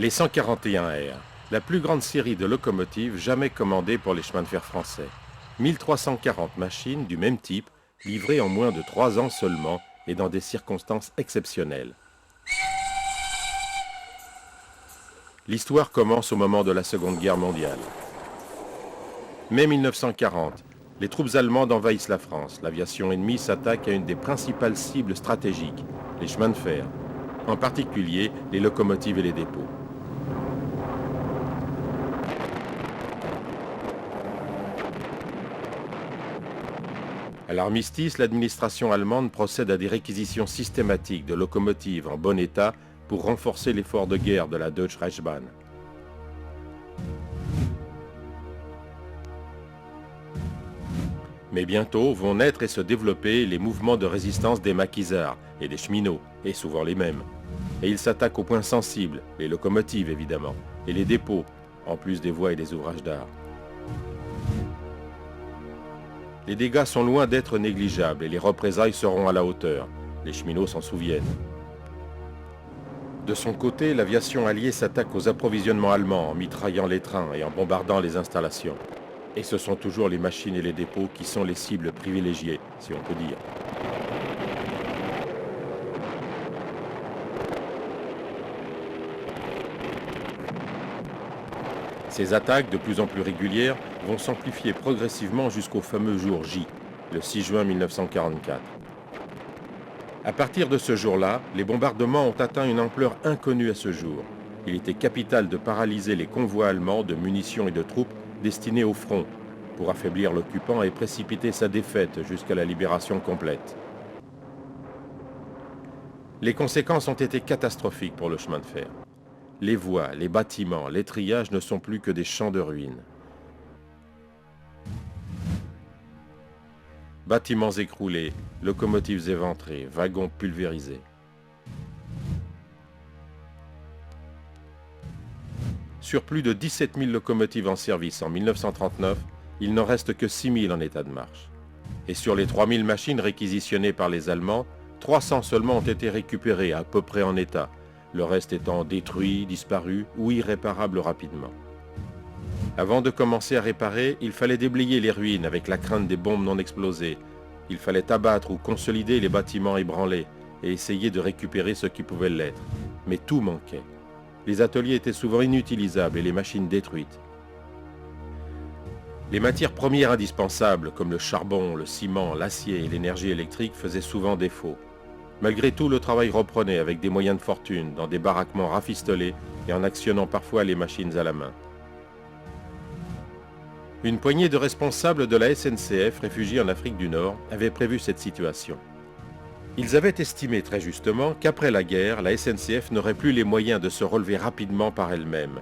Les 141R, la plus grande série de locomotives jamais commandées pour les chemins de fer français. 1340 machines du même type, livrées en moins de 3 ans seulement et dans des circonstances exceptionnelles. L'histoire commence au moment de la Seconde Guerre mondiale. Mai 1940, les troupes allemandes envahissent la France. L'aviation ennemie s'attaque à une des principales cibles stratégiques, les chemins de fer, en particulier les locomotives et les dépôts. À l'armistice, l'administration allemande procède à des réquisitions systématiques de locomotives en bon état pour renforcer l'effort de guerre de la Deutsche Reichsbahn. Mais bientôt vont naître et se développer les mouvements de résistance des maquisards et des cheminots, et souvent les mêmes. Et ils s'attaquent aux points sensibles, les locomotives évidemment, et les dépôts, en plus des voies et des ouvrages d'art. Les dégâts sont loin d'être négligeables et les représailles seront à la hauteur. Les cheminots s'en souviennent. De son côté, l'aviation alliée s'attaque aux approvisionnements allemands en mitraillant les trains et en bombardant les installations. Et ce sont toujours les machines et les dépôts qui sont les cibles privilégiées, si on peut dire. Ces attaques, de plus en plus régulières, vont s'amplifier progressivement jusqu'au fameux jour J, le 6 juin 1944. À partir de ce jour-là, les bombardements ont atteint une ampleur inconnue à ce jour. Il était capital de paralyser les convois allemands de munitions et de troupes destinés au front, pour affaiblir l'occupant et précipiter sa défaite jusqu'à la libération complète. Les conséquences ont été catastrophiques pour le chemin de fer. Les voies, les bâtiments, les triages ne sont plus que des champs de ruines. Bâtiments écroulés, locomotives éventrées, wagons pulvérisés. Sur plus de 17 000 locomotives en service en 1939, il n'en reste que 6 000 en état de marche. Et sur les 3 000 machines réquisitionnées par les Allemands, 300 seulement ont été récupérées à peu près en état, le reste étant détruit, disparu ou irréparable rapidement. Avant de commencer à réparer, il fallait déblayer les ruines avec la crainte des bombes non explosées. Il fallait abattre ou consolider les bâtiments ébranlés et essayer de récupérer ce qui pouvait l'être. Mais tout manquait. Les ateliers étaient souvent inutilisables et les machines détruites. Les matières premières indispensables comme le charbon, le ciment, l'acier et l'énergie électrique faisaient souvent défaut. Malgré tout, le travail reprenait avec des moyens de fortune, dans des baraquements rafistolés et en actionnant parfois les machines à la main. Une poignée de responsables de la SNCF réfugiés en Afrique du Nord avaient prévu cette situation. Ils avaient estimé très justement qu'après la guerre, la SNCF n'aurait plus les moyens de se relever rapidement par elle-même.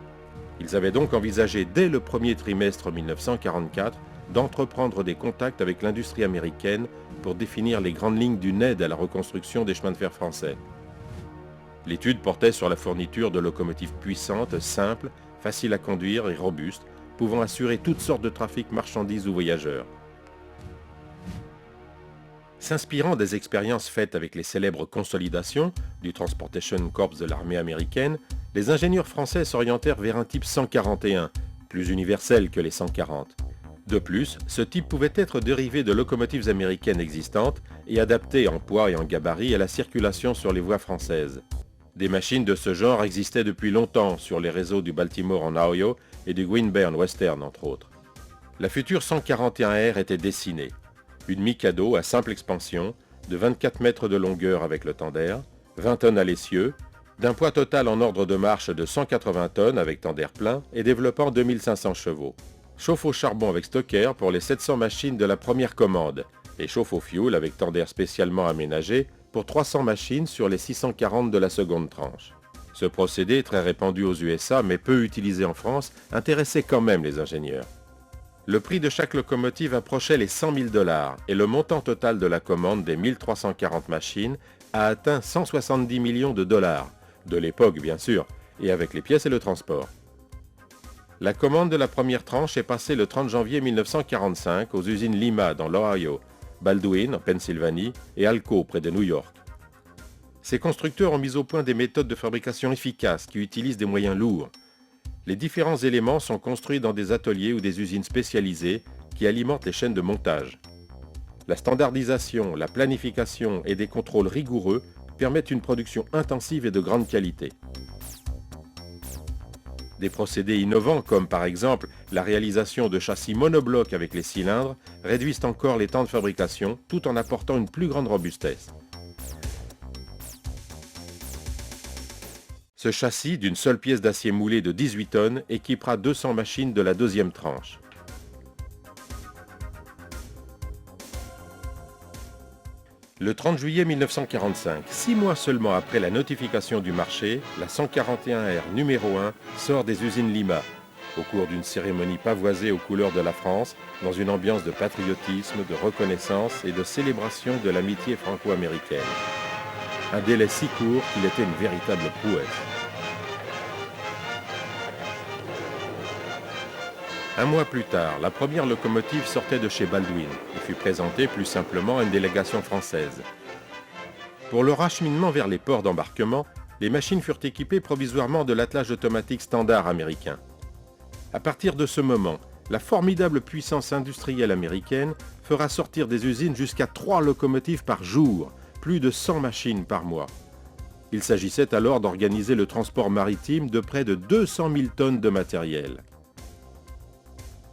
Ils avaient donc envisagé dès le premier trimestre 1944 d'entreprendre des contacts avec l'industrie américaine pour définir les grandes lignes d'une aide à la reconstruction des chemins de fer français. L'étude portait sur la fourniture de locomotives puissantes, simples, faciles à conduire et robustes, pouvant assurer toutes sortes de trafics marchandises ou voyageurs. S'inspirant des expériences faites avec les célèbres consolidations du Transportation Corps de l'armée américaine, les ingénieurs français s'orientèrent vers un type 141, plus universel que les 140. De plus, ce type pouvait être dérivé de locomotives américaines existantes et adapté en poids et en gabarit à la circulation sur les voies françaises. Des machines de ce genre existaient depuis longtemps sur les réseaux du Baltimore en Ohio et du Greenburn Western entre autres. La future 141R était dessinée. Une Mikado à simple expansion, de 24 mètres de longueur avec le tender, 20 tonnes à l'essieu, d'un poids total en ordre de marche de 180 tonnes avec tender plein et développant 2500 chevaux. Chauffe au charbon avec stocker pour les 700 machines de la première commande et chauffe au fioul avec tender spécialement aménagé pour 300 machines sur les 640 de la seconde tranche. Ce procédé, très répandu aux USA mais peu utilisé en France, intéressait quand même les ingénieurs. Le prix de chaque locomotive approchait les 100 000 $ et le montant total de la commande des 1340 machines a atteint 170 millions de dollars, de l'époque bien sûr, et avec les pièces et le transport. La commande de la première tranche est passée le 30 janvier 1945 aux usines Lima dans l'Ohio, Baldwin en Pennsylvanie et Alco près de New York. Ces constructeurs ont mis au point des méthodes de fabrication efficaces qui utilisent des moyens lourds. Les différents éléments sont construits dans des ateliers ou des usines spécialisées qui alimentent les chaînes de montage. La standardisation, la planification et des contrôles rigoureux permettent une production intensive et de grande qualité. Des procédés innovants comme par exemple la réalisation de châssis monoblocs avec les cylindres réduisent encore les temps de fabrication tout en apportant une plus grande robustesse. Ce châssis d'une seule pièce d'acier moulé de 18 tonnes équipera 200 machines de la deuxième tranche. Le 30 juillet 1945, 6 mois seulement après la notification du marché, la 141R numéro 1 sort des usines Lima, au cours d'une cérémonie pavoisée aux couleurs de la France, dans une ambiance de patriotisme, de reconnaissance et de célébration de l'amitié franco-américaine. Un délai si court qu'il était une véritable prouesse. Un mois plus tard, la première locomotive sortait de chez Baldwin et fut présentée plus simplement à une délégation française. Pour leur acheminement vers les ports d'embarquement, les machines furent équipées provisoirement de l'attelage automatique standard américain. À partir de ce moment, la formidable puissance industrielle américaine fera sortir des usines jusqu'à 3 locomotives par jour, plus de 100 machines par mois. Il s'agissait alors d'organiser le transport maritime de près de 200 000 tonnes de matériel.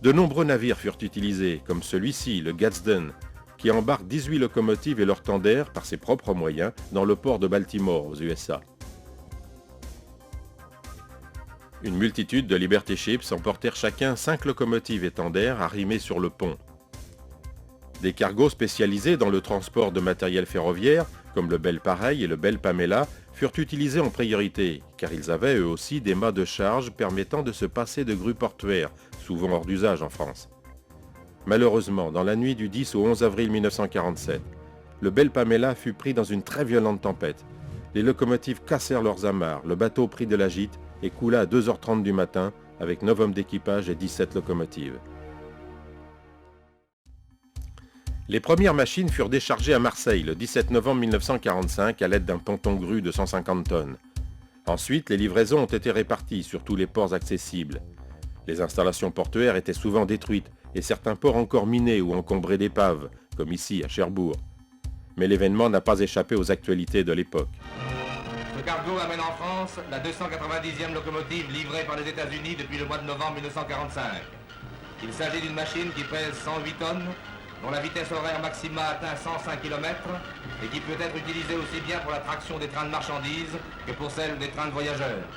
De nombreux navires furent utilisés, comme celui-ci, le Gadsden, qui embarque 18 locomotives et leurs tenders, par ses propres moyens, dans le port de Baltimore, aux USA. Une multitude de Liberty Ships emportèrent chacun 5 locomotives et tenders arrimés sur le pont. Des cargos spécialisés dans le transport de matériel ferroviaire, comme le Belle Pareil et le Belle Pamela, furent utilisés en priorité, car ils avaient eux aussi des mâts de charge permettant de se passer de grues portuaires, souvent hors d'usage en France. Malheureusement, dans la nuit du 10 au 11 avril 1947, le Belle Pamela fut pris dans une très violente tempête. Les locomotives cassèrent leurs amarres, le bateau prit de la gîte et coula à 2h30 du matin avec 9 hommes d'équipage et 17 locomotives. Les premières machines furent déchargées à Marseille le 17 novembre 1945 à l'aide d'un ponton-grue de 150 tonnes. Ensuite, les livraisons ont été réparties sur tous les ports accessibles. Les installations portuaires étaient souvent détruites et certains ports encore minés ou encombrés d'épaves, comme ici à Cherbourg. Mais l'événement n'a pas échappé aux actualités de l'époque. Ce cargo amène en France la 290e locomotive livrée par les États-Unis depuis le mois de novembre 1945. Il s'agit d'une machine qui pèse 108 tonnes, dont la vitesse horaire maximale atteint 105 km et qui peut être utilisée aussi bien pour la traction des trains de marchandises que pour celle des trains de voyageurs.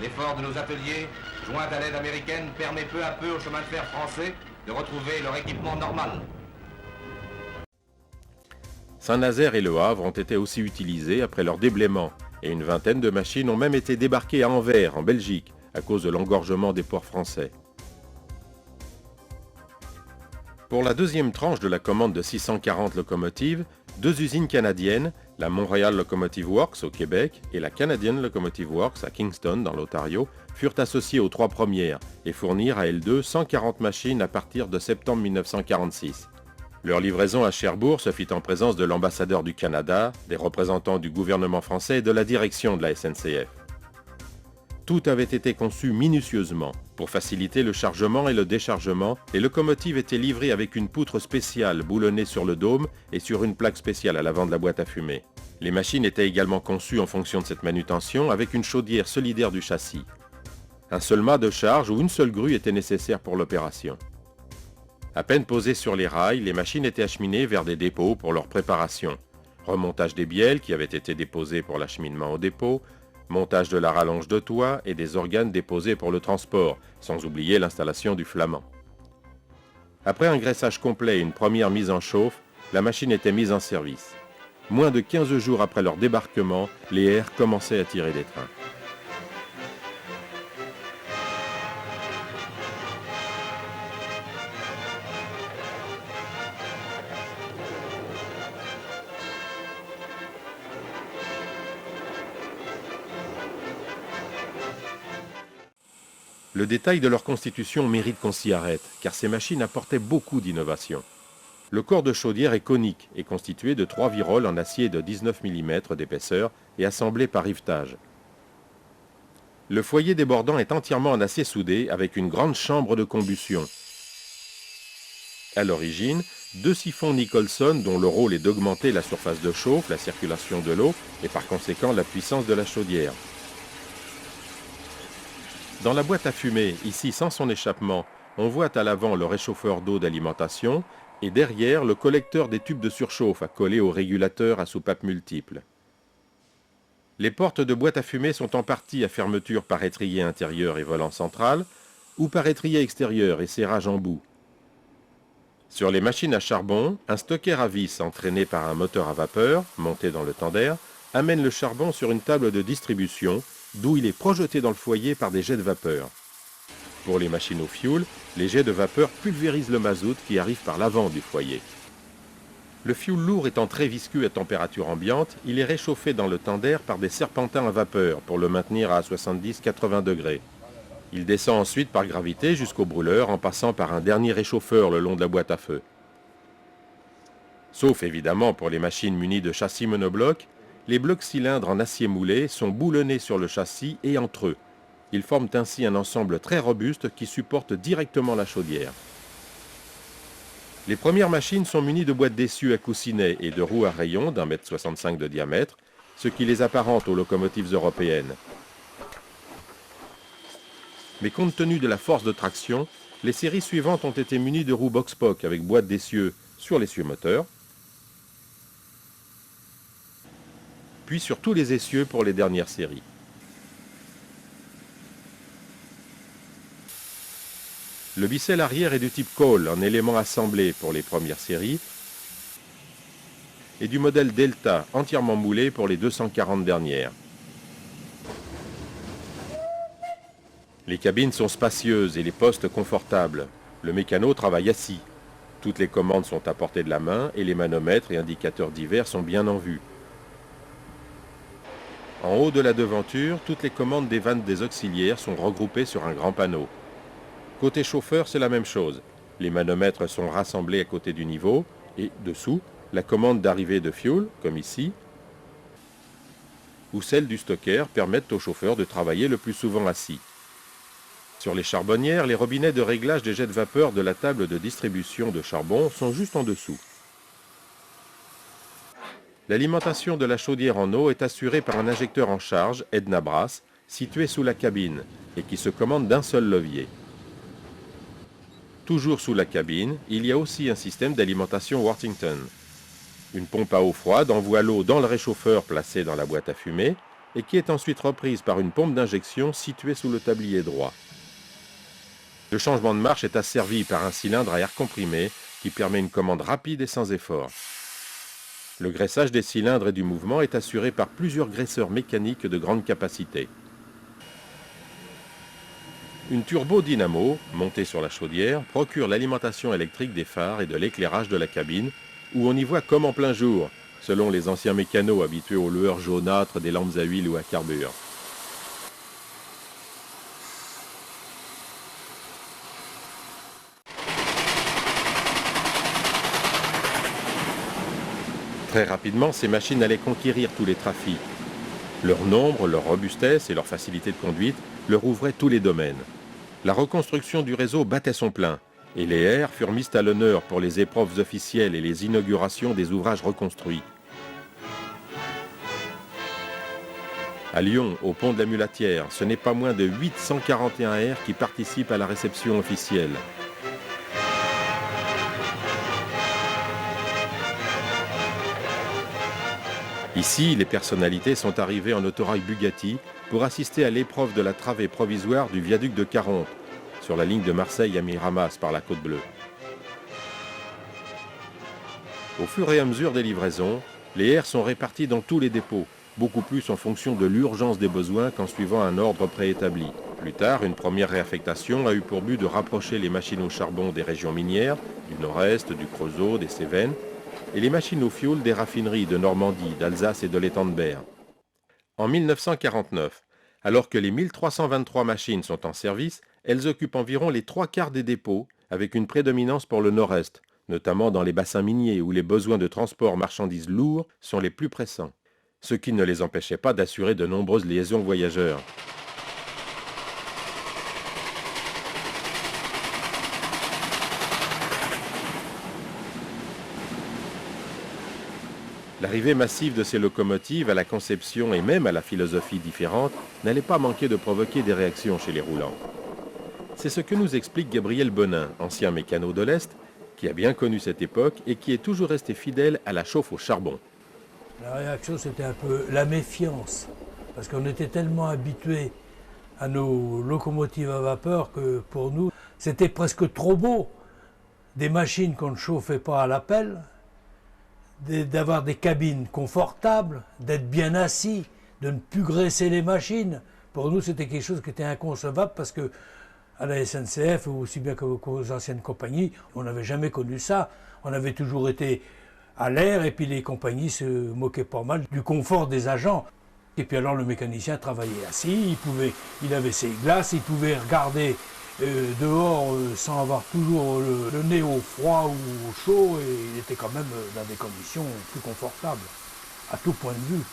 L'effort de nos ateliers, joint à l'aide américaine, permet peu à peu aux chemins de fer français de retrouver leur équipement normal. Saint-Nazaire et Le Havre ont été aussi utilisés après leur déblaiement et une vingtaine de machines ont même été débarquées à Anvers, en Belgique, à cause de l'engorgement des ports français. Pour la deuxième tranche de la commande de 640 locomotives, 2 usines canadiennes, la Montreal Locomotive Works au Québec et la Canadian Locomotive Works à Kingston dans l'Ontario, furent associées aux 3 premières et fournirent à elles deux 140 machines à partir de septembre 1946. Leur livraison à Cherbourg se fit en présence de l'ambassadeur du Canada, des représentants du gouvernement français et de la direction de la SNCF. Tout avait été conçu minutieusement. Pour faciliter le chargement et le déchargement, les locomotives étaient livrées avec une poutre spéciale boulonnée sur le dôme et sur une plaque spéciale à l'avant de la boîte à fumée. Les machines étaient également conçues en fonction de cette manutention avec une chaudière solidaire du châssis. Un seul mât de charge ou une seule grue était nécessaire pour l'opération. À peine posées sur les rails, les machines étaient acheminées vers des dépôts pour leur préparation. Remontage des bielles qui avaient été déposées pour l'acheminement au dépôt, montage de la rallonge de toit et des organes déposés pour le transport, sans oublier l'installation du flament. Après un graissage complet et une première mise en chauffe, la machine était mise en service. Moins de 15 jours après leur débarquement, les airs commençaient à tirer des trains. Le détail de leur constitution mérite qu'on s'y arrête, car ces machines apportaient beaucoup d'innovations. Le corps de chaudière est conique et constitué de 3 viroles en acier de 19 mm d'épaisseur et assemblés par rivetage. Le foyer débordant est entièrement en acier soudé avec une grande chambre de combustion. À l'origine, 2 siphons Nicholson dont le rôle est d'augmenter la surface de chauffe, la circulation de l'eau et par conséquent la puissance de la chaudière. Dans la boîte à fumée, ici sans son échappement, on voit à l'avant le réchauffeur d'eau d'alimentation et derrière le collecteur des tubes de surchauffe accolés au régulateur à soupape multiple. Les portes de boîte à fumée sont en partie à fermeture par étrier intérieur et volant central ou par étrier extérieur et serrage en bout. Sur les machines à charbon, un stocker à vis entraîné par un moteur à vapeur, monté dans le tender, amène le charbon sur une table de distribution, d'où il est projeté dans le foyer par des jets de vapeur. Pour les machines au fioul, les jets de vapeur pulvérisent le mazout qui arrive par l'avant du foyer. Le fioul lourd étant très visqueux à température ambiante, il est réchauffé dans le tender par des serpentins à vapeur pour le maintenir à 70-80 degrés. Il descend ensuite par gravité jusqu'au brûleur en passant par un dernier réchauffeur le long de la boîte à feu. Sauf évidemment pour les machines munies de châssis monobloc, les blocs cylindres en acier moulé sont boulonnés sur le châssis et entre eux. Ils forment ainsi un ensemble très robuste qui supporte directement la chaudière. Les premières machines sont munies de boîtes d'essieu à coussinets et de roues à rayons d'1,65 m de diamètre, ce qui les apparente aux locomotives européennes. Mais compte tenu de la force de traction, les séries suivantes ont été munies de roues Boxpock avec boîte d'essieu sur l'essieu moteur, puis sur tous les essieux pour les dernières séries. Le bissel arrière est du type Cole en éléments assemblés pour les premières séries et du modèle Delta entièrement moulé pour les 240 dernières. Les cabines sont spacieuses et les postes confortables. Le mécano travaille assis. Toutes les commandes sont à portée de la main et les manomètres et indicateurs divers sont bien en vue. En haut de la devanture, toutes les commandes des vannes des auxiliaires sont regroupées sur un grand panneau. Côté chauffeur, c'est la même chose. Les manomètres sont rassemblés à côté du niveau et, dessous, la commande d'arrivée de fuel, comme ici, ou celle du stocker permettent au chauffeur de travailler le plus souvent assis. Sur les charbonnières, les robinets de réglage des jets de vapeur de la table de distribution de charbon sont juste en dessous. L'alimentation de la chaudière en eau est assurée par un injecteur en charge, Edna Brass, situé sous la cabine et qui se commande d'un seul levier. Toujours sous la cabine, il y a aussi un système d'alimentation Worthington. Une pompe à eau froide envoie l'eau dans le réchauffeur placé dans la boîte à fumer et qui est ensuite reprise par une pompe d'injection située sous le tablier droit. Le changement de marche est asservi par un cylindre à air comprimé qui permet une commande rapide et sans effort. Le graissage des cylindres et du mouvement est assuré par plusieurs graisseurs mécaniques de grande capacité. Une turbo-dynamo, montée sur la chaudière, procure l'alimentation électrique des phares et de l'éclairage de la cabine, où on y voit comme en plein jour, selon les anciens mécanos habitués aux lueurs jaunâtres des lampes à huile ou à carbure. Très rapidement, ces machines allaient conquérir tous les trafics. Leur nombre, leur robustesse et leur facilité de conduite leur ouvraient tous les domaines. La reconstruction du réseau battait son plein, et les airs furent mis à l'honneur pour les épreuves officielles et les inaugurations des ouvrages reconstruits. À Lyon, au pont de la Mulatière, ce n'est pas moins de 841 airs qui participent à la réception officielle. Ici, les personnalités sont arrivées en autorail Bugatti pour assister à l'épreuve de la travée provisoire du viaduc de Caronte, sur la ligne de Marseille à Miramas par la Côte Bleue. Au fur et à mesure des livraisons, les airs sont répartis dans tous les dépôts, beaucoup plus en fonction de l'urgence des besoins qu'en suivant un ordre préétabli. Plus tard, une première réaffectation a eu pour but de rapprocher les machines au charbon des régions minières, du Nord-Est, du Creusot, des Cévennes, et les machines au fioul des raffineries de Normandie, d'Alsace et de l'étang de Berre. En 1949, alors que les 1323 machines sont en service, elles occupent environ les 3/4 des dépôts, avec une prédominance pour le Nord-Est, notamment dans les bassins miniers où les besoins de transport marchandises lourds sont les plus pressants. ce qui ne les empêchait pas d'assurer de nombreuses liaisons voyageurs. L'arrivée massive de ces locomotives, à la conception et même à la philosophie différente, n'allait pas manquer de provoquer des réactions chez les roulants. C'est ce que nous explique Gabriel Bonin, ancien mécano de l'Est, qui a bien connu cette époque et qui est toujours resté fidèle à la chauffe au charbon. La réaction, c'était un peu la méfiance, parce qu'on était tellement habitués à nos locomotives à vapeur que pour nous, c'était presque trop beau. Des machines qu'on ne chauffait pas à la pelle, d'avoir des cabines confortables, d'être bien assis, de ne plus graisser les machines. Pour nous, c'était quelque chose qui était inconcevable parce que à la SNCF, aussi bien qu'aux anciennes compagnies, on n'avait jamais connu ça. On avait toujours été à l'air et puis les compagnies se moquaient pas mal du confort des agents. Et puis alors le mécanicien travaillait assis, il avait ses glaces, il pouvait regarder dehors sans avoir toujours le nez au froid ou au chaud, et il était quand même dans des conditions plus confortables, à tout point de vue.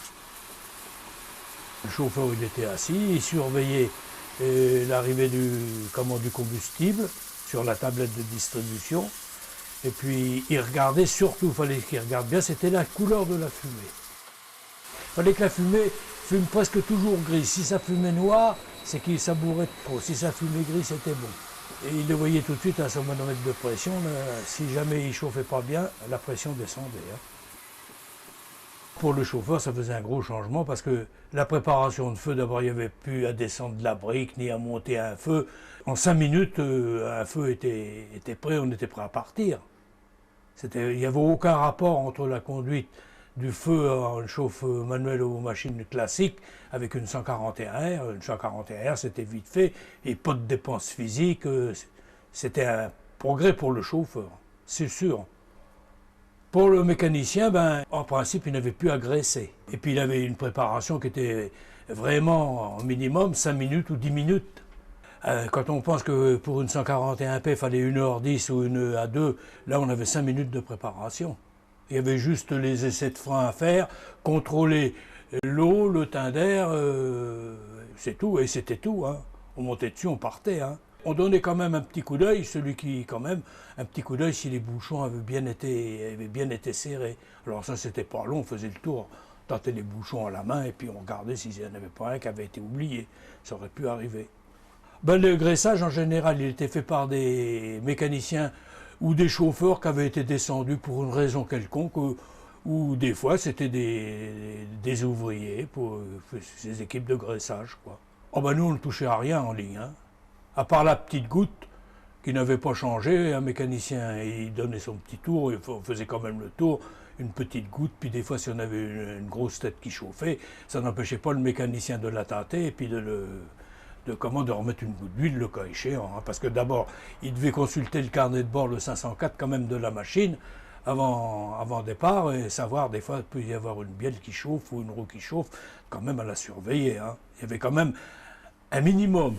Le chauffeur, il était assis, il surveillait l'arrivée du combustible sur la tablette de distribution. Et puis il regardait surtout, il fallait qu'il regarde bien, c'était la couleur de la fumée. Il fallait que la fumée fume presque toujours gris. Si ça fumait noir, c'est qu'il sabourait trop. Si ça fumait gris, c'était bon. Et il le voyait tout de suite à son manomètre de pression. Si jamais il chauffait pas bien, la pression descendait. Pour le chauffeur, ça faisait un gros changement parce que la préparation de feu, d'abord, il n'y avait plus à descendre de la brique ni à monter un feu. En 5 minutes, un feu était prêt, on était prêt à partir. Il n'y avait aucun rapport entre la conduite du feu en chauffe manuel ou machine classique avec une 141R. Une 141R, c'était vite fait et pas de dépenses physiques. C'était un progrès pour le chauffeur, c'est sûr. Pour le mécanicien, en principe, il n'avait plus à graisser. Et puis il avait une préparation qui était vraiment en minimum 5 minutes ou 10 minutes. Quand on pense que pour une 141P, il fallait 1h10 ou 1h02, là on avait 5 minutes de préparation. Il y avait juste les essais de frein à faire, contrôler l'eau, le teint d'air, c'est tout, et c'était tout. On montait dessus, on partait. On donnait quand même un petit coup d'œil, un petit coup d'œil si les bouchons avaient bien été serrés. Alors ça, c'était pas long, on faisait le tour, on tentait les bouchons à la main, et puis on regardait s'il n'y en avait pas un qui avait été oublié. Ça aurait pu arriver. Le graissage, en général, il était fait par des mécaniciens ou des chauffeurs qui avaient été descendus pour une raison quelconque, ou des fois, c'était des ouvriers pour ces équipes de graissage, quoi. Nous, on ne touchait à rien en ligne, à part la petite goutte qui n'avait pas changé. Un mécanicien, il donnait son petit tour, on faisait quand même le tour, une petite goutte, puis des fois, si on avait une grosse tête qui chauffait, ça n'empêchait pas le mécanicien de la tâter et puis de remettre une goutte d'huile le cas échéant. Parce que d'abord, il devait consulter le carnet de bord, le 504 quand même de la machine, avant départ, et savoir, des fois, il peut y avoir une bielle qui chauffe ou une roue qui chauffe, quand même à la surveiller. Il y avait quand même un minimum.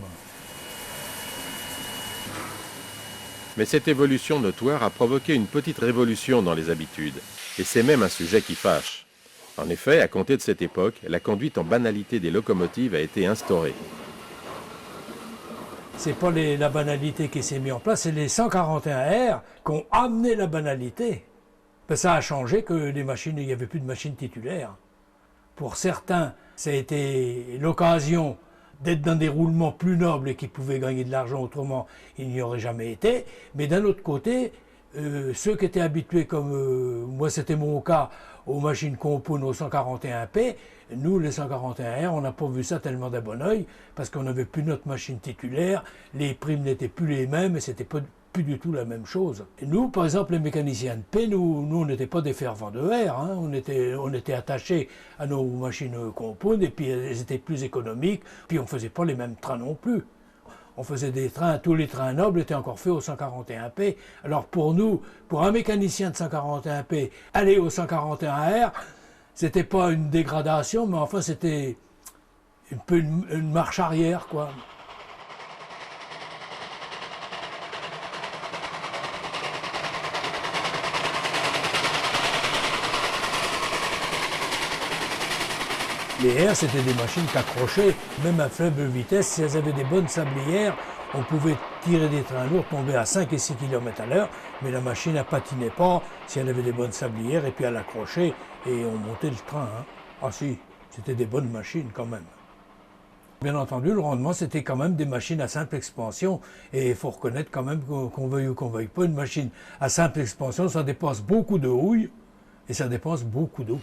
Mais cette évolution notoire a provoqué une petite révolution dans les habitudes. Et c'est même un sujet qui fâche. En effet, à compter de cette époque, la conduite en banalité des locomotives a été instaurée. C'est pas la banalité qui s'est mise en place, c'est les 141R qui ont amené la banalité. Ça a changé que les machines, il n'y avait plus de machines titulaires. Pour certains, ça a été l'occasion d'être dans des roulements plus nobles et qui pouvaient gagner de l'argent, autrement il n'y aurait jamais été. Mais d'un autre côté, ceux qui étaient habitués, comme moi c'était mon cas, aux machines Compound aux 141P, nous les 141R, on n'a pas vu ça tellement d'un bon oeil, parce qu'on n'avait plus notre machine titulaire, les primes n'étaient plus les mêmes et c'était plus du tout la même chose. Et nous, par exemple, les mécaniciens de P, nous on n'était pas des fervents de R, on était attachés à nos machines Compound et puis elles étaient plus économiques, puis on ne faisait pas les mêmes trains non plus. On faisait des trains, tous les trains nobles étaient encore faits au 141P. Alors pour nous, pour un mécanicien de 141P, aller au 141R, c'était pas une dégradation, mais enfin c'était un peu une marche arrière, quoi. Les R, c'était des machines qui accrochaient, même à faible vitesse, si elles avaient des bonnes sablières, on pouvait tirer des trains lourds, tomber à 5 et 6 km à l'heure, mais la machine ne patinait pas si elle avait des bonnes sablières, et puis elle accrochait et on montait le train. Hein. Ah si, c'était des bonnes machines quand même. Bien entendu, le rendement, c'était quand même des machines à simple expansion, et il faut reconnaître quand même qu'on veuille ou qu'on veuille pas, une machine à simple expansion, ça dépense beaucoup de houille, et ça dépense beaucoup d'eau.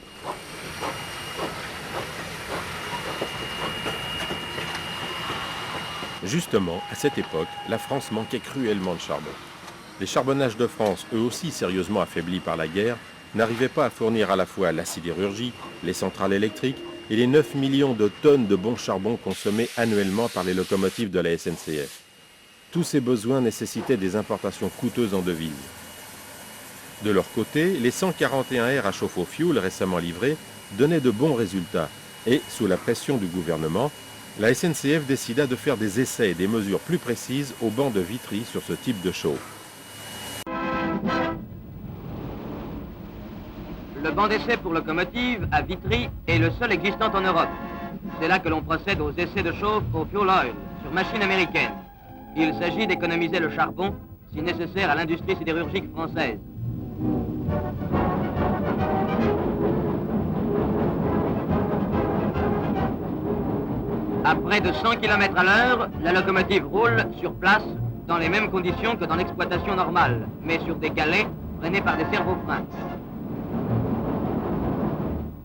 Justement, à cette époque, la France manquait cruellement de charbon. Les charbonnages de France, eux aussi sérieusement affaiblis par la guerre, n'arrivaient pas à fournir à la fois la sidérurgie, les centrales électriques et les 9 millions de tonnes de bon charbon consommés annuellement par les locomotives de la SNCF. Tous ces besoins nécessitaient des importations coûteuses en devises. De leur côté, les 141 R à chauffe au fioul récemment livrés donnaient de bons résultats et, sous la pression du gouvernement, la SNCF décida de faire des essais et des mesures plus précises au banc de Vitry sur ce type de chauffe. Le banc d'essai pour locomotive à Vitry est le seul existant en Europe. C'est là que l'on procède aux essais de chauffe au fuel oil sur machine américaine. Il s'agit d'économiser le charbon si nécessaire à l'industrie sidérurgique française. À près de 100 km à l'heure, la locomotive roule sur place dans les mêmes conditions que dans l'exploitation normale, mais sur des galets freinés par des servofreins.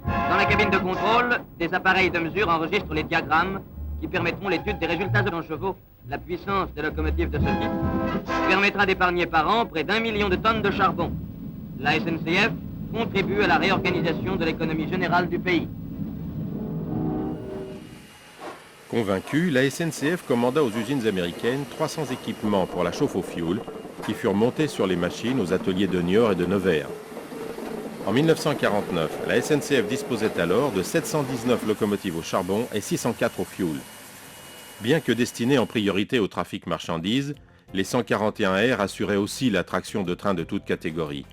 Dans la cabine de contrôle, des appareils de mesure enregistrent les diagrammes qui permettront l'étude des résultats en chevaux. La puissance des locomotives de ce type permettra d'épargner par an près d'1 million de tonnes de charbon. La SNCF contribue à la réorganisation de l'économie générale du pays. Convaincue, la SNCF commanda aux usines américaines 300 équipements pour la chauffe au fioul qui furent montés sur les machines aux ateliers de Niort et de Nevers. En 1949, la SNCF disposait alors de 719 locomotives au charbon et 604 au fioul. Bien que destinées en priorité au trafic marchandises, les 141 R assuraient aussi la traction de trains de toutes catégories.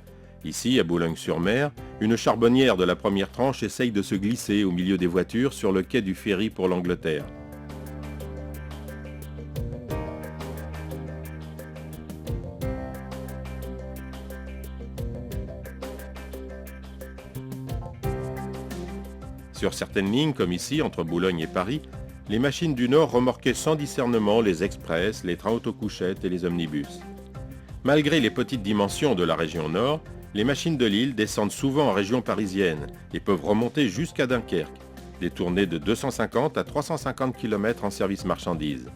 Ici, à Boulogne-sur-Mer, une charbonnière de la première tranche essaye de se glisser au milieu des voitures sur le quai du ferry pour l'Angleterre. Sur certaines lignes, comme ici, entre Boulogne et Paris, les machines du Nord remorquaient sans discernement les express, les trains autocouchettes et les omnibus. Malgré les petites dimensions de la région Nord, les machines de l'île descendent souvent en région parisienne et peuvent remonter jusqu'à Dunkerque, des tournées de 250 à 350 km en service marchandises.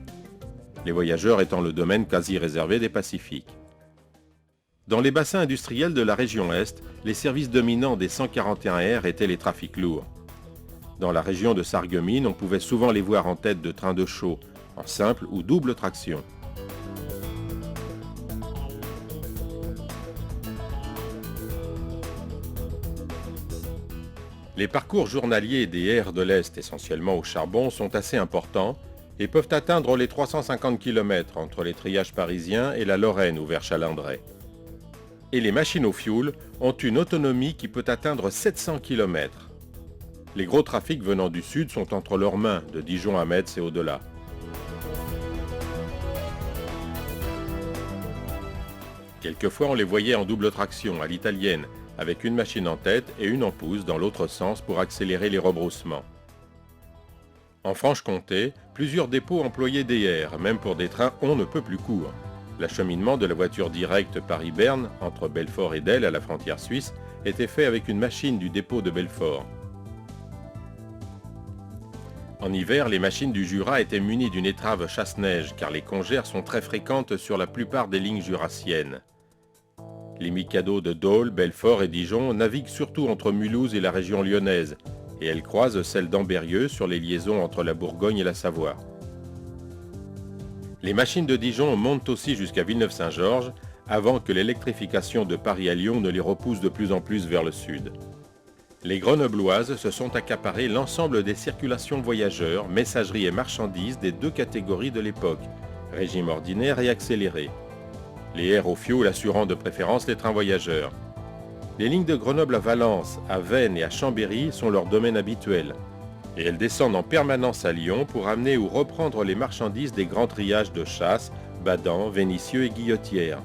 Les voyageurs étant le domaine quasi réservé des Pacifiques. Dans les bassins industriels de la région Est, les services dominants des 141 R étaient les trafics lourds. Dans la région de Sarreguemines, on pouvait souvent les voir en tête de trains de chaux, en simple ou double traction. Les parcours journaliers des R de l'Est, essentiellement au charbon, sont assez importants et peuvent atteindre les 350 km entre les triages parisiens et la Lorraine ou vers Chalindrey. Et les machines au fioul ont une autonomie qui peut atteindre 700 km. Les gros trafics venant du sud sont entre leurs mains, de Dijon à Metz et au-delà. Quelquefois, on les voyait en double traction, à l'italienne, avec une machine en tête et une en pouce dans l'autre sens pour accélérer les rebroussements. En Franche-Comté, plusieurs dépôts employaient des R, même pour des trains on ne peut plus courts. L'acheminement de la voiture directe Paris-Berne, entre Belfort et Delle à la frontière suisse, était fait avec une machine du dépôt de Belfort. En hiver, les machines du Jura étaient munies d'une étrave chasse-neige car les congères sont très fréquentes sur la plupart des lignes jurassiennes. Les Mikado de Dole, Belfort et Dijon naviguent surtout entre Mulhouse et la région lyonnaise et elles croisent celles d'Ambérieux sur les liaisons entre la Bourgogne et la Savoie. Les machines de Dijon montent aussi jusqu'à Villeneuve-Saint-Georges avant que l'électrification de Paris à Lyon ne les repousse de plus en plus vers le sud. Les Grenobloises se sont accaparées l'ensemble des circulations voyageurs, messageries et marchandises des deux catégories de l'époque, régime ordinaire et accéléré. Les R au fioul assurant de préférence les trains voyageurs. Les lignes de Grenoble à Valence, à Veynes et à Chambéry sont leur domaine habituel. et elles descendent en permanence à Lyon pour amener ou reprendre les marchandises des grands triages de Chasse, Badan, Vénissieux et Guillotière.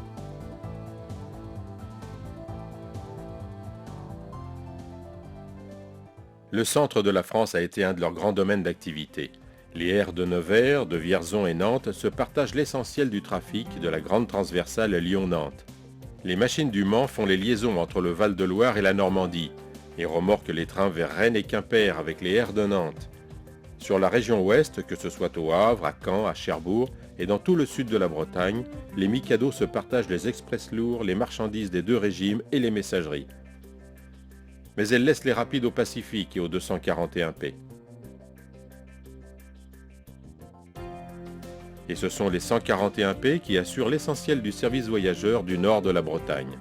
Le centre de la France a été un de leurs grands domaines d'activité. Les aires de Nevers, de Vierzon et Nantes se partagent l'essentiel du trafic de la grande transversale Lyon-Nantes. Les machines du Mans font les liaisons entre le Val-de-Loire et la Normandie et remorquent les trains vers Rennes et Quimper avec les aires de Nantes. Sur la région ouest, que ce soit au Havre, à Caen, à Cherbourg et dans tout le sud de la Bretagne, les Mikado se partagent les express lourds, les marchandises des deux régimes et les messageries. Mais elles laissent les rapides au Pacifique et au 241P. Et ce sont les 141P qui assurent l'essentiel du service voyageur du nord de la Bretagne.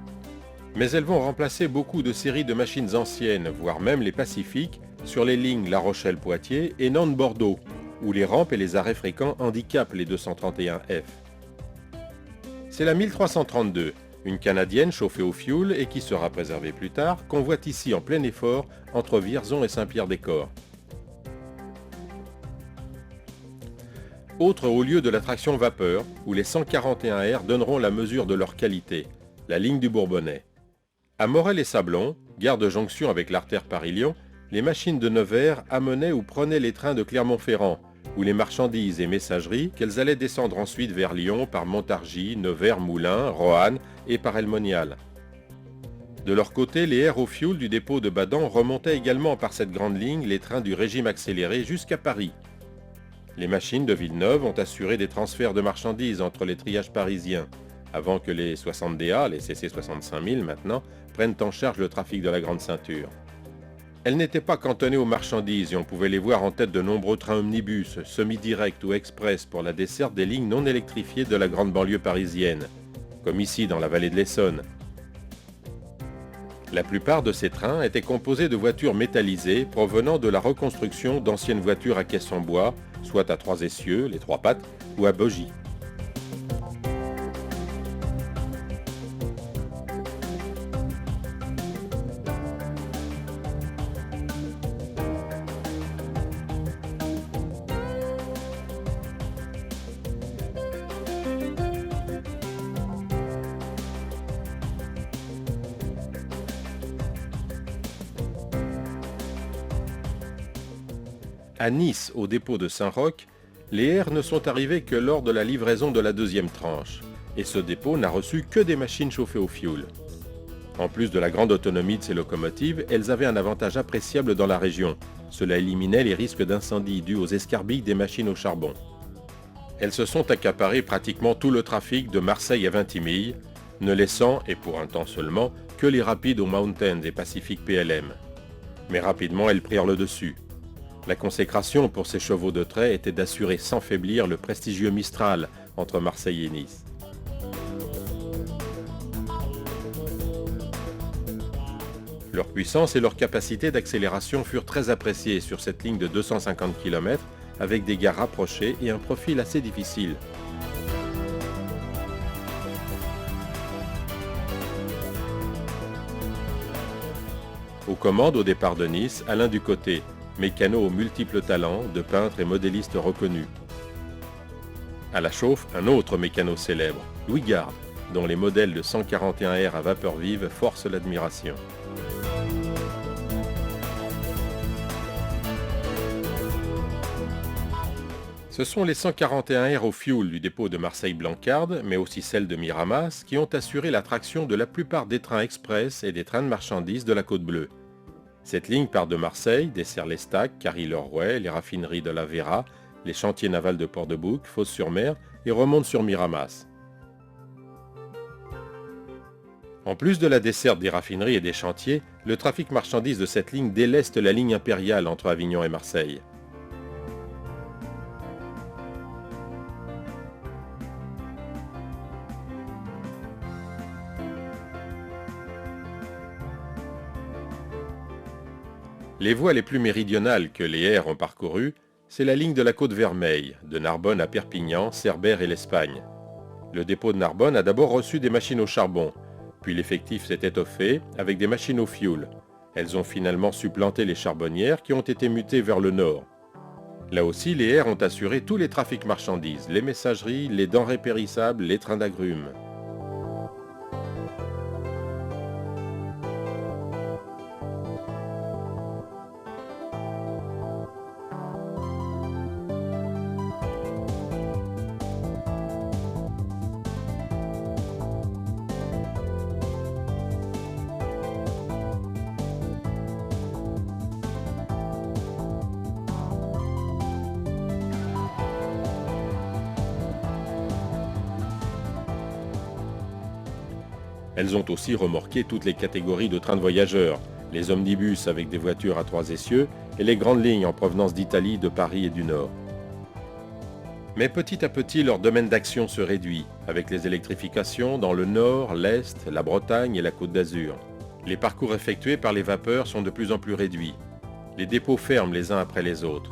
Mais elles vont remplacer beaucoup de séries de machines anciennes, voire même les Pacifiques, sur les lignes La Rochelle-Poitiers et Nantes-Bordeaux, où les rampes et les arrêts fréquents handicapent les 231F. C'est la 1332, une canadienne chauffée au fioul et qui sera préservée plus tard, qu'on voit ici en plein effort entre Vierzon et Saint-Pierre-des-Corps. Autre haut lieu de la traction vapeur, où les 141R donneront la mesure de leur qualité, la ligne du Bourbonnais. À Morel et Sablon, gare de jonction avec l'artère Paris-Lyon, les machines de Nevers amenaient ou prenaient les trains de Clermont-Ferrand, où les marchandises et messageries qu'elles allaient descendre ensuite vers Lyon par Montargis, Nevers, Moulins, Roanne et par El Monial. De leur côté, les aires au fioul du dépôt de Badan remontaient également par cette grande ligne les trains du régime accéléré jusqu'à Paris. Les machines de Villeneuve ont assuré des transferts de marchandises entre les triages parisiens, avant que les 60DA, les CC 65000 maintenant, prennent en charge le trafic de la Grande Ceinture. Elles n'étaient pas cantonnées aux marchandises et on pouvait les voir en tête de nombreux trains omnibus, semi-direct ou express pour la desserte des lignes non électrifiées de la grande banlieue parisienne, comme ici dans la vallée de l'Essonne. La plupart de ces trains étaient composés de voitures métallisées provenant de la reconstruction d'anciennes voitures à caisse en bois, soit à 3 essieux, les 3 pattes, ou à bogies. À Nice, au dépôt de Saint-Roch, les aires ne sont arrivées que lors de la livraison de la deuxième tranche, et ce dépôt n'a reçu que des machines chauffées au fioul. En plus de la grande autonomie de ces locomotives, elles avaient un avantage appréciable dans la région. Cela éliminait les risques d'incendie dus aux escarbilles des machines au charbon. Elles se sont accaparées pratiquement tout le trafic de Marseille à Vintimille, ne laissant, et pour un temps seulement, que les rapides aux Mountains et Pacific PLM. Mais rapidement, elles prirent le dessus. La consécration pour ces chevaux de trait était d'assurer sans faiblir le prestigieux Mistral entre Marseille et Nice. Leur puissance et leur capacité d'accélération furent très appréciées sur cette ligne de 250 km avec des gares rapprochées et un profil assez difficile. Aux commandes au départ de Nice, Alain Ducoté, mécano aux multiples talents, de peintre et modéliste reconnu. À la chauffe, un autre mécano célèbre, Louis Garde, dont les modèles de 141R à vapeur vive forcent l'admiration. Ce sont les 141R au fioul du dépôt de Marseille-Blancarde, mais aussi celles de Miramas, qui ont assuré la traction de la plupart des trains express et des trains de marchandises de la Côte Bleue. Cette ligne part de Marseille, dessert les stacks, Carry-le-Rouet, les raffineries de la Vera, les chantiers navals de Port-de-Bouc, Fos-sur-Mer et remonte sur Miramas. En plus de la desserte des raffineries et des chantiers, le trafic marchandises de cette ligne déleste la ligne impériale entre Avignon et Marseille. Les voies les plus méridionales que les airs ont parcourues, c'est la ligne de la Côte Vermeille, de Narbonne à Perpignan, Cerbère et l'Espagne. Le dépôt de Narbonne a d'abord reçu des machines au charbon, puis l'effectif s'est étoffé avec des machines au fioul. Elles ont finalement supplanté les charbonnières qui ont été mutées vers le nord. Là aussi, les airs ont assuré tous les trafics marchandises, les messageries, les denrées périssables, les trains d'agrumes. Elles ont aussi remorqué toutes les catégories de trains de voyageurs, les omnibus avec des voitures à 3 essieux et les grandes lignes en provenance d'Italie, de Paris et du Nord. Mais petit à petit, leur domaine d'action se réduit, avec les électrifications dans le Nord, l'Est, la Bretagne et la Côte d'Azur. Les parcours effectués par les vapeurs sont de plus en plus réduits. Les dépôts ferment les uns après les autres.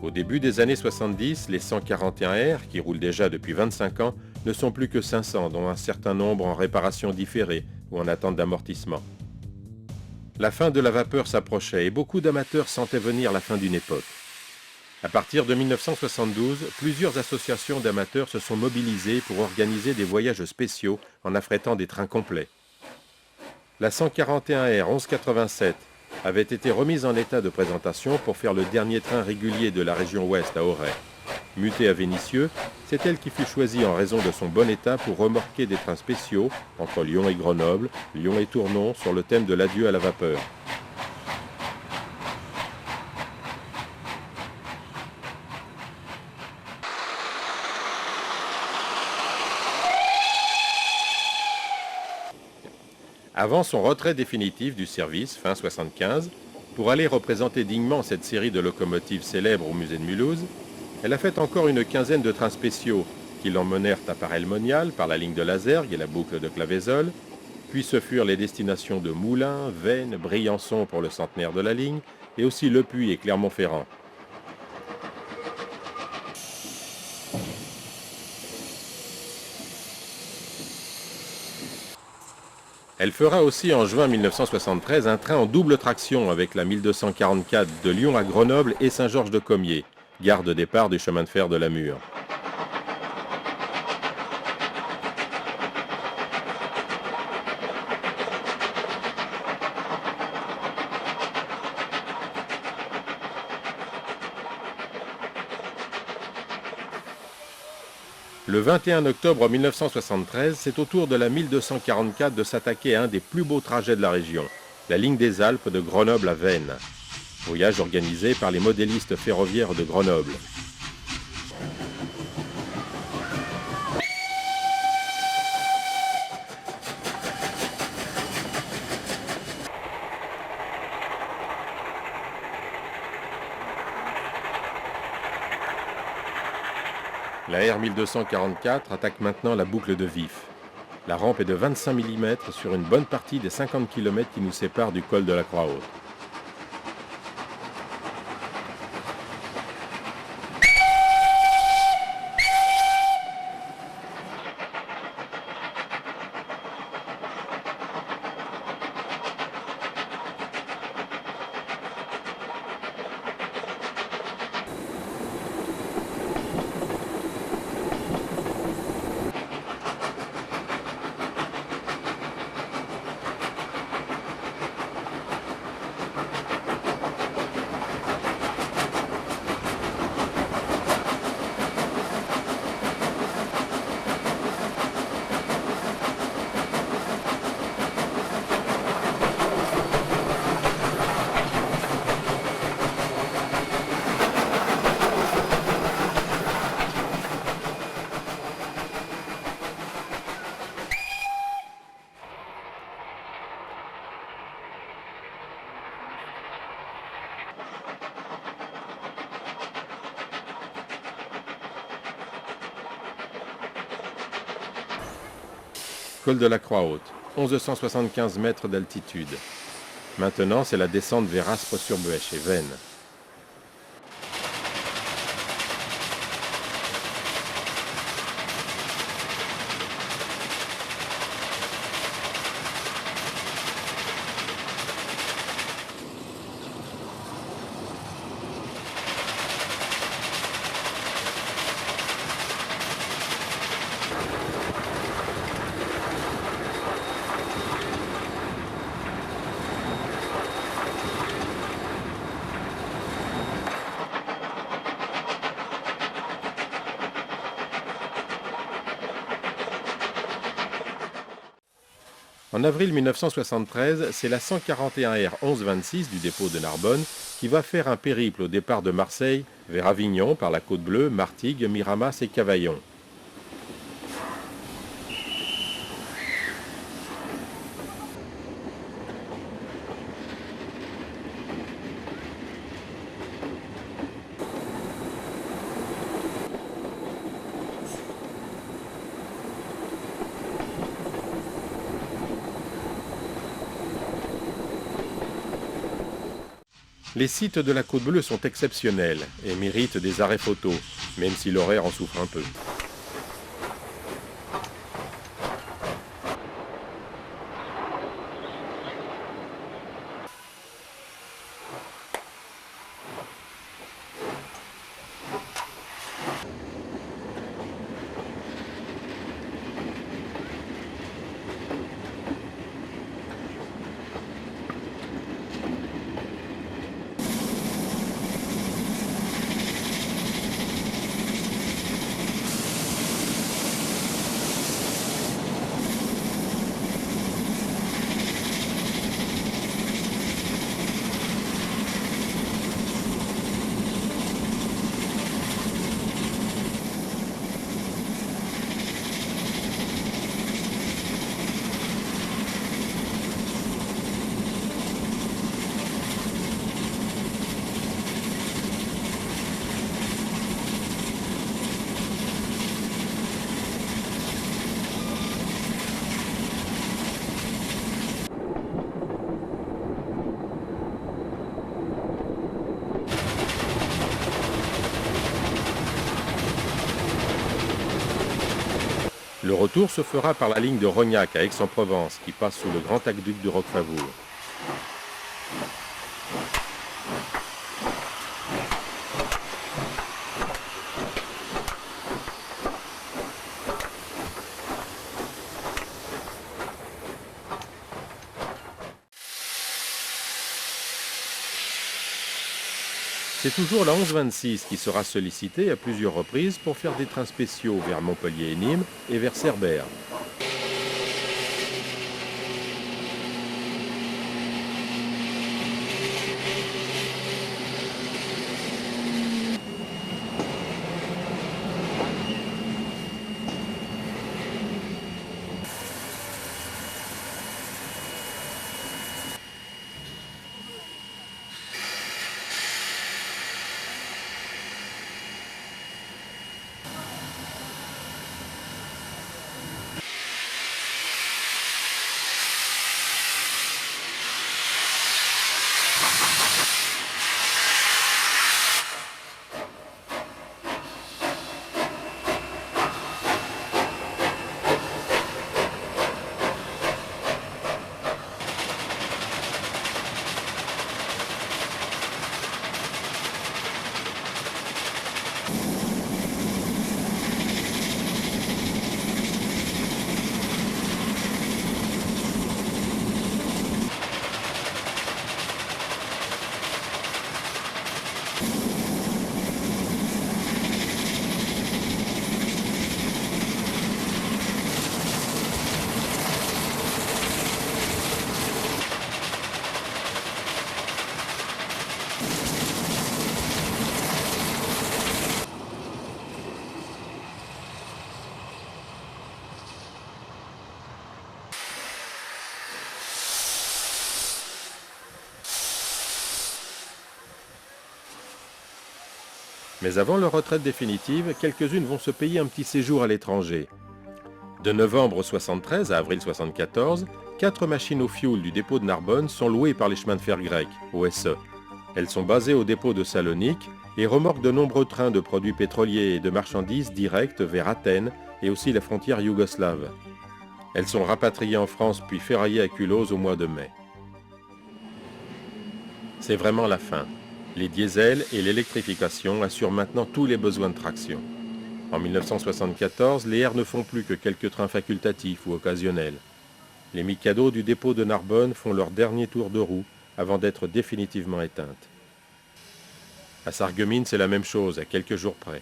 Au début des années 70, les 141R, qui roulent déjà depuis 25 ans, ne sont plus que 500, dont un certain nombre en réparation différée ou en attente d'amortissement. La fin de la vapeur s'approchait et beaucoup d'amateurs sentaient venir la fin d'une époque. À partir de 1972, plusieurs associations d'amateurs se sont mobilisées pour organiser des voyages spéciaux en affrètant des trains complets. La 141R 1187 avait été remise en état de présentation pour faire le dernier train régulier de la région ouest à Auray. Mutée à Vénissieux, c'est elle qui fut choisie en raison de son bon état pour remorquer des trains spéciaux entre Lyon et Grenoble, Lyon et Tournon sur le thème de l'adieu à la vapeur. Avant son retrait définitif du service, fin 1975, pour aller représenter dignement cette série de locomotives célèbres au musée de Mulhouse, elle a fait encore une quinzaine de trains spéciaux qui l'emmenèrent à Paray-le-Monial par la ligne de Lazergues et la boucle de Claveyzol, puis ce furent les destinations de Moulins, Veynes, Briançon pour le centenaire de la ligne, et aussi Le Puy et Clermont-Ferrand. Elle fera aussi en juin 1973 un train en double traction avec la 1244 de Lyon à Grenoble et Saint-Georges-de-Comiers, gare de départ du chemin de fer de Lamure. Le 21 octobre 1973, c'est au tour de la 1244 de s'attaquer à un des plus beaux trajets de la région, la ligne des Alpes de Grenoble à Veynes. Voyage organisé par les modélistes ferroviaires de Grenoble. La R1244 attaque maintenant la boucle de Vif. La rampe est de 25 mm sur une bonne partie des 50 km qui nous séparent du col de la Croix-Haute. Col de la Croix-Haute, 1175 mètres d'altitude. Maintenant, c'est la descente vers Aspres-sur-Buech et Veynes. En avril 1973, c'est la 141R 1126 du dépôt de Narbonne qui va faire un périple au départ de Marseille vers Avignon par la Côte Bleue, Martigues, Miramas et Cavaillon. Les sites de la Côte Bleue sont exceptionnels et méritent des arrêts photos, même si l'horaire en souffre un peu. Le retour se fera par la ligne de Rognac à Aix-en-Provence, qui passe sous le grand aqueduc de Roquefavour. C'est toujours la 1126 qui sera sollicitée à plusieurs reprises pour faire des trains spéciaux vers Montpellier et Nîmes et vers Cerbère. Mais avant leur retraite définitive, quelques-unes vont se payer un petit séjour à l'étranger. De novembre 1973 à avril 1974, 4 machines au fioul du dépôt de Narbonne sont louées par les chemins de fer grecs, OSE. Elles sont basées au dépôt de Salonique et remorquent de nombreux trains de produits pétroliers et de marchandises directs vers Athènes et aussi la frontière yougoslave. Elles sont rapatriées en France puis ferraillées à Culose au mois de mai. C'est vraiment la fin. Les diesels et l'électrification assurent maintenant tous les besoins de traction. En 1974, les R ne font plus que quelques trains facultatifs ou occasionnels. Les Mikado du dépôt de Narbonne font leur dernier tour de roue avant d'être définitivement éteintes. À Sarreguemines, c'est la même chose, à quelques jours près.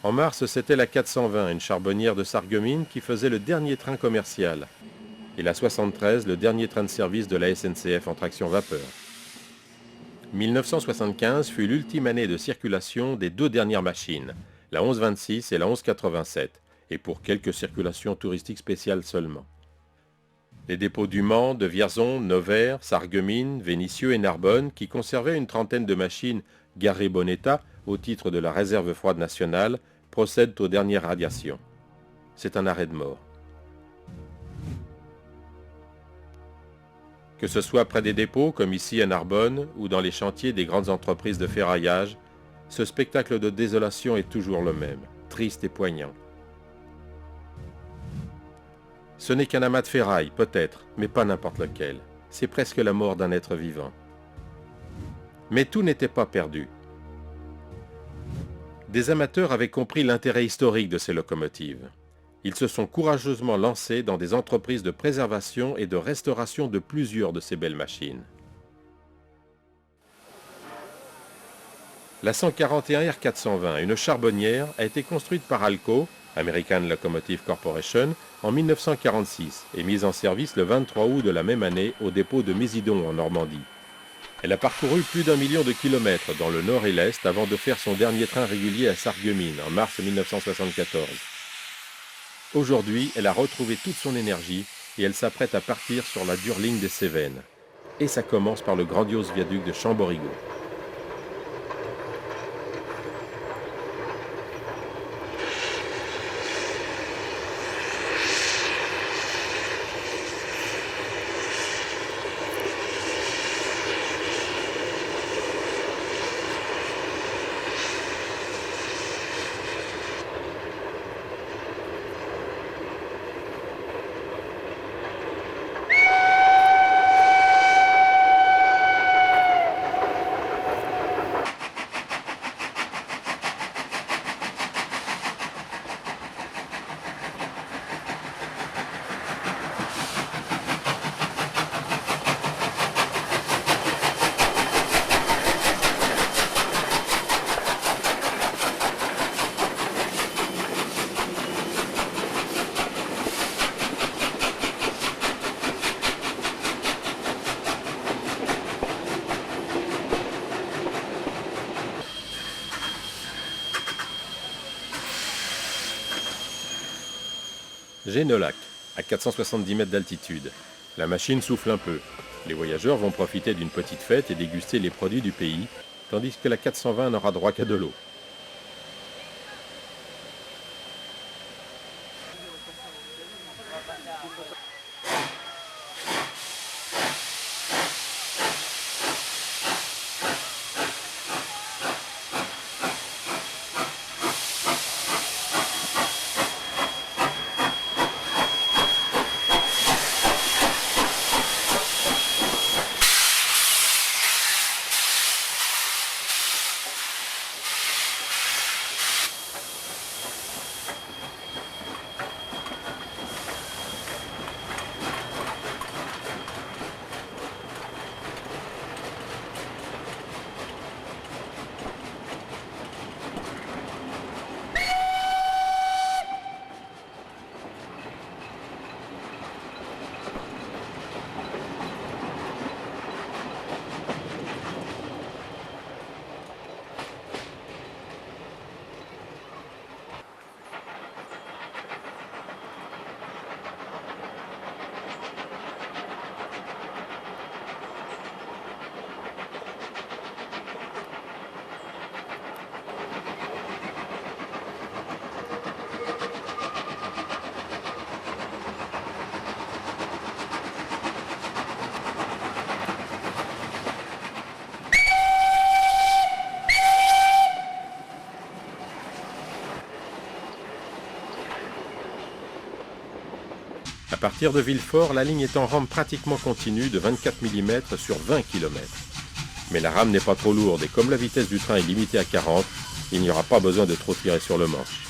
En mars, c'était la 420, une charbonnière de Sarreguemines qui faisait le dernier train commercial. et la 73 le dernier train de service de la SNCF en traction vapeur. 1975 fut l'ultime année de circulation des deux dernières machines, la 1126 et la 1187, et pour quelques circulations touristiques spéciales seulement. Les dépôts du Mans, de Vierzon, Nevers, Sarreguemines, Vénissieux et Narbonne, qui conservaient une trentaine de machines garées bon état au titre de la réserve froide nationale, procèdent aux dernières radiations. C'est un arrêt de mort. Que ce soit près des dépôts, comme ici à Narbonne, ou dans les chantiers des grandes entreprises de ferraillage, ce spectacle de désolation est toujours le même, triste et poignant. Ce n'est qu'un amas de ferraille, peut-être, mais pas n'importe lequel. C'est presque la mort d'un être vivant. Mais tout n'était pas perdu. Des amateurs avaient compris l'intérêt historique de ces locomotives. Ils se sont courageusement lancés dans des entreprises de préservation et de restauration de plusieurs de ces belles machines. La 141 R420, une charbonnière, a été construite par Alco, American Locomotive Corporation, en 1946 et mise en service le 23 août de la même année au dépôt de Mésidon en Normandie. Elle a parcouru plus d'1 million de kilomètres dans le nord et l'est avant de faire son dernier train régulier à Sarreguemines en mars 1974. Aujourd'hui, elle a retrouvé toute son énergie et elle s'apprête à partir sur la dure ligne des Cévennes. Et ça commence par le grandiose viaduc de Chamborigot. Génolac, à 470 mètres d'altitude. La machine souffle un peu. Les voyageurs vont profiter d'une petite fête et déguster les produits du pays, tandis que la 420 n'aura droit qu'à de l'eau. À partir de Villefort, la ligne est en rampe pratiquement continue de 24 mm sur 20 km. Mais la rame n'est pas trop lourde et comme la vitesse du train est limitée à 40, il n'y aura pas besoin de trop tirer sur le manche.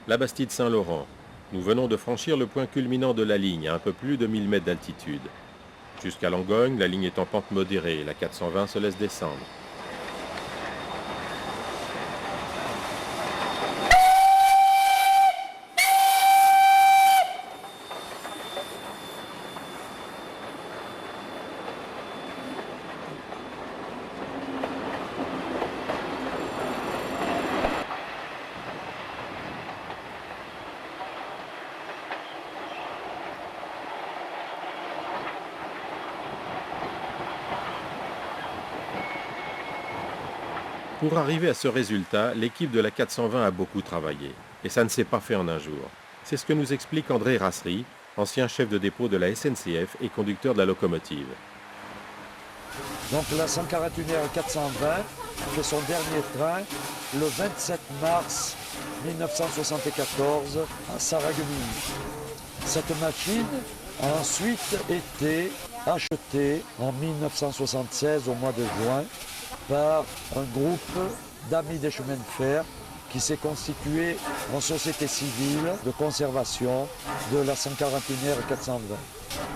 La Bastide-Saint-Laurent. Nous venons de franchir le point culminant de la ligne, à un peu plus de 1000 mètres d'altitude. Jusqu'à Langogne, la ligne est en pente modérée et la 420 se laisse descendre. Pour arriver à ce résultat, l'équipe de la 420 a beaucoup travaillé. Et ça ne s'est pas fait en un jour. C'est ce que nous explique André Rassery, ancien chef de dépôt de la SNCF et conducteur de la locomotive. Donc la 141R 420 fait son dernier train le 27 mars 1974 à Sarreguemines. Cette machine a ensuite été achetée en 1976 au mois de juin par un groupe d'amis des chemins de fer qui s'est constitué en société civile de conservation de la 141R 420.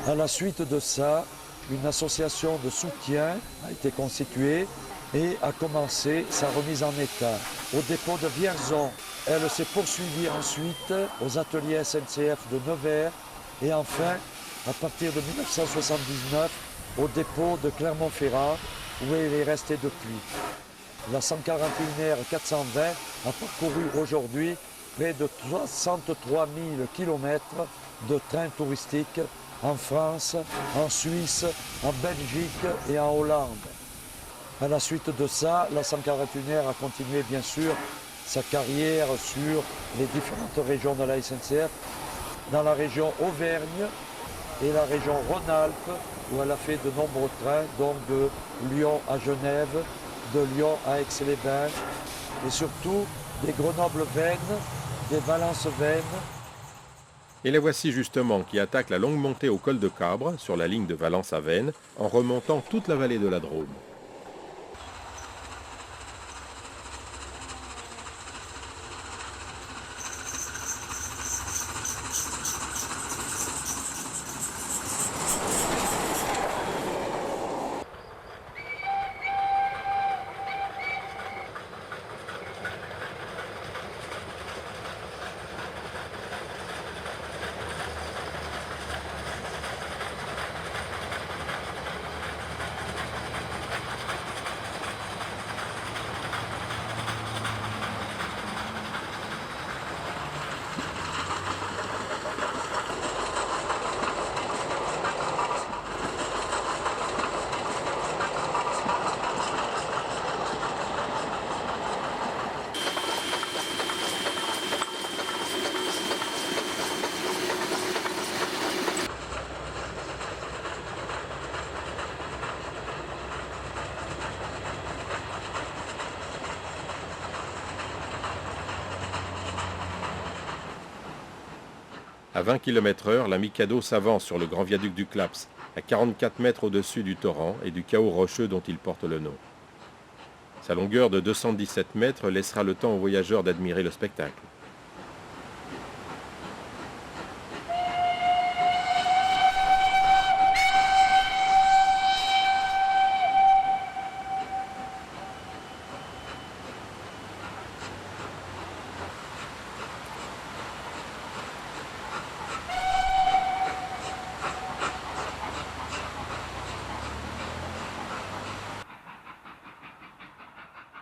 À la suite de ça, une association de soutien a été constituée et a commencé sa remise en état. Au dépôt de Vierzon, elle s'est poursuivie ensuite aux ateliers SNCF de Nevers et enfin, à partir de 1979, au dépôt de Clermont-Ferrand, où elle est restée depuis. La 141R 420 a parcouru aujourd'hui près de 63 000 km de trains touristiques en France, en Suisse, en Belgique et en Hollande. À la suite de ça, la 141R a continué bien sûr sa carrière sur les différentes régions de la SNCF, dans la région Auvergne et la région Rhône-Alpes, où elle a fait de nombreux trains, donc de Lyon à Genève, de Lyon à Aix-les-Bains, et surtout des Grenoble-Veynes, des Valence-Veynes. Et la voici justement qui attaque la longue montée au col de Cabre, sur la ligne de Valence à Veynes, en remontant toute la vallée de la Drôme. À 20 km/h, la Mikado s'avance sur le grand viaduc du Claps, à 44 mètres au-dessus du torrent et du chaos rocheux dont il porte le nom. Sa longueur de 217 mètres laissera le temps aux voyageurs d'admirer le spectacle.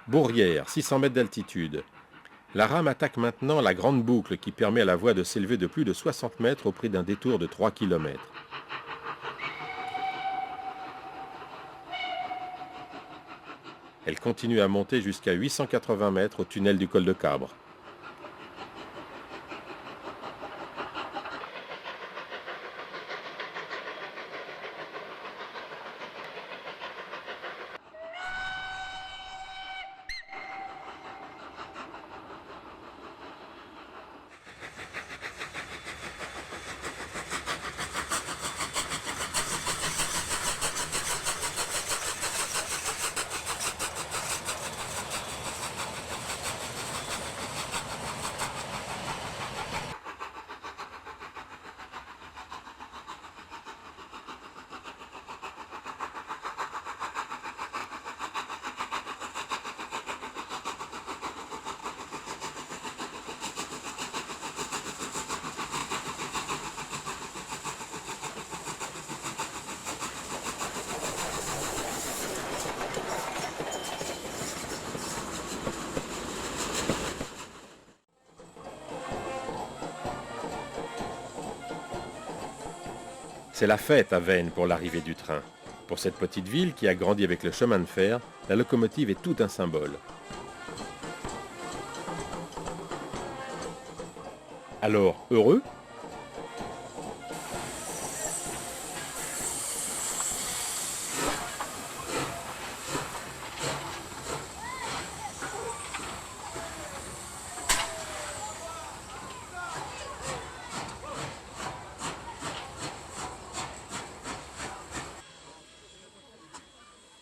Bourrière, 600 mètres d'altitude. La rame attaque maintenant la grande boucle qui permet à la voie de s'élever de plus de 60 mètres au prix d'un détour de 3 km. Elle continue à monter jusqu'à 880 mètres au tunnel du col de Cabre. C'est la fête à Veynes pour l'arrivée du train. Pour cette petite ville qui a grandi avec le chemin de fer, la locomotive est tout un symbole. Alors, heureux ?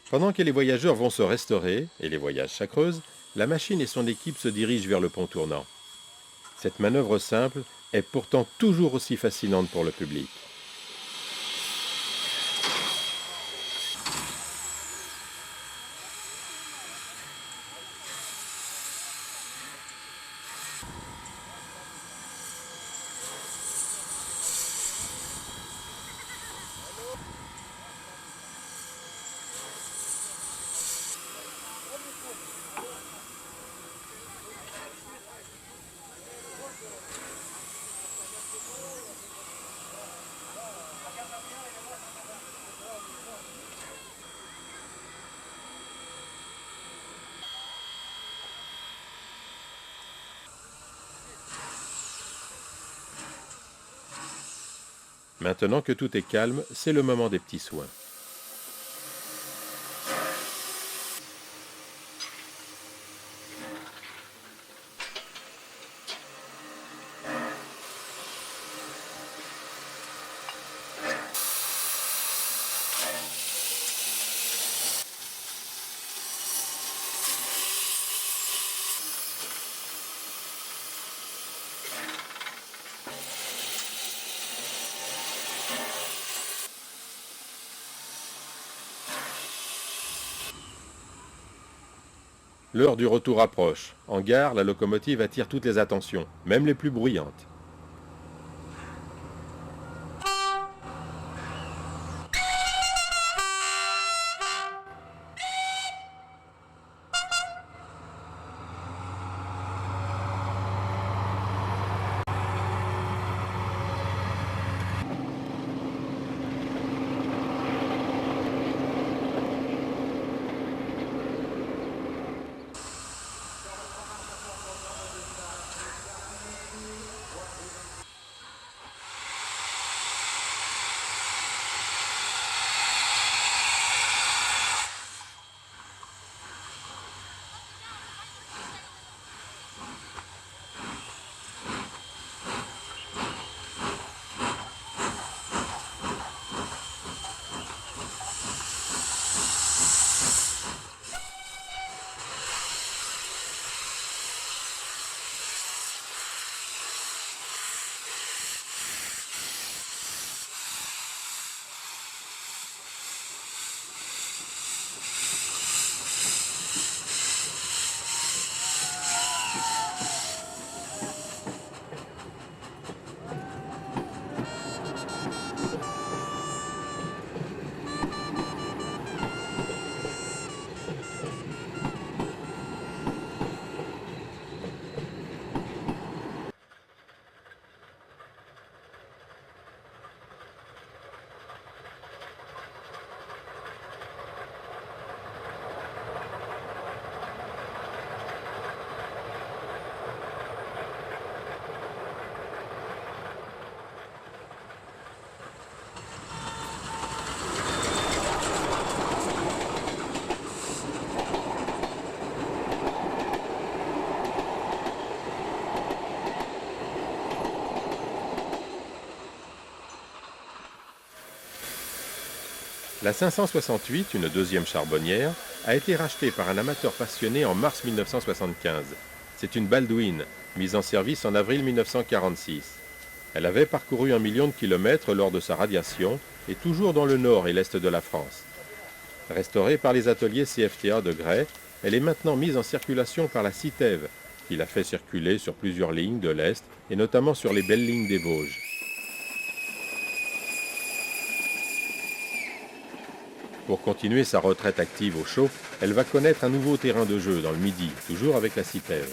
Pendant que les voyageurs vont se restaurer, et les voyages s'accreusent, la machine et son équipe se dirigent vers le pont tournant. Cette manœuvre simple est pourtant toujours aussi fascinante pour le public. Maintenant que tout est calme, c'est le moment des petits soins. L'heure du retour approche. En gare, la locomotive attire toutes les attentions, même les plus bruyantes. La 568, une deuxième charbonnière, a été rachetée par un amateur passionné en mars 1975. C'est une Baldwin, mise en service en avril 1946. Elle avait parcouru 1 million de kilomètres lors de sa radiation et toujours dans le nord et l'est de la France. Restaurée par les ateliers CFTA de Gray, elle est maintenant mise en circulation par la CITEV, qui l'a fait circuler sur plusieurs lignes de l'Est et notamment sur les belles lignes des Vosges. Pour continuer sa retraite active au chaud, elle va connaître un nouveau terrain de jeu dans le Midi, toujours avec la CITEV.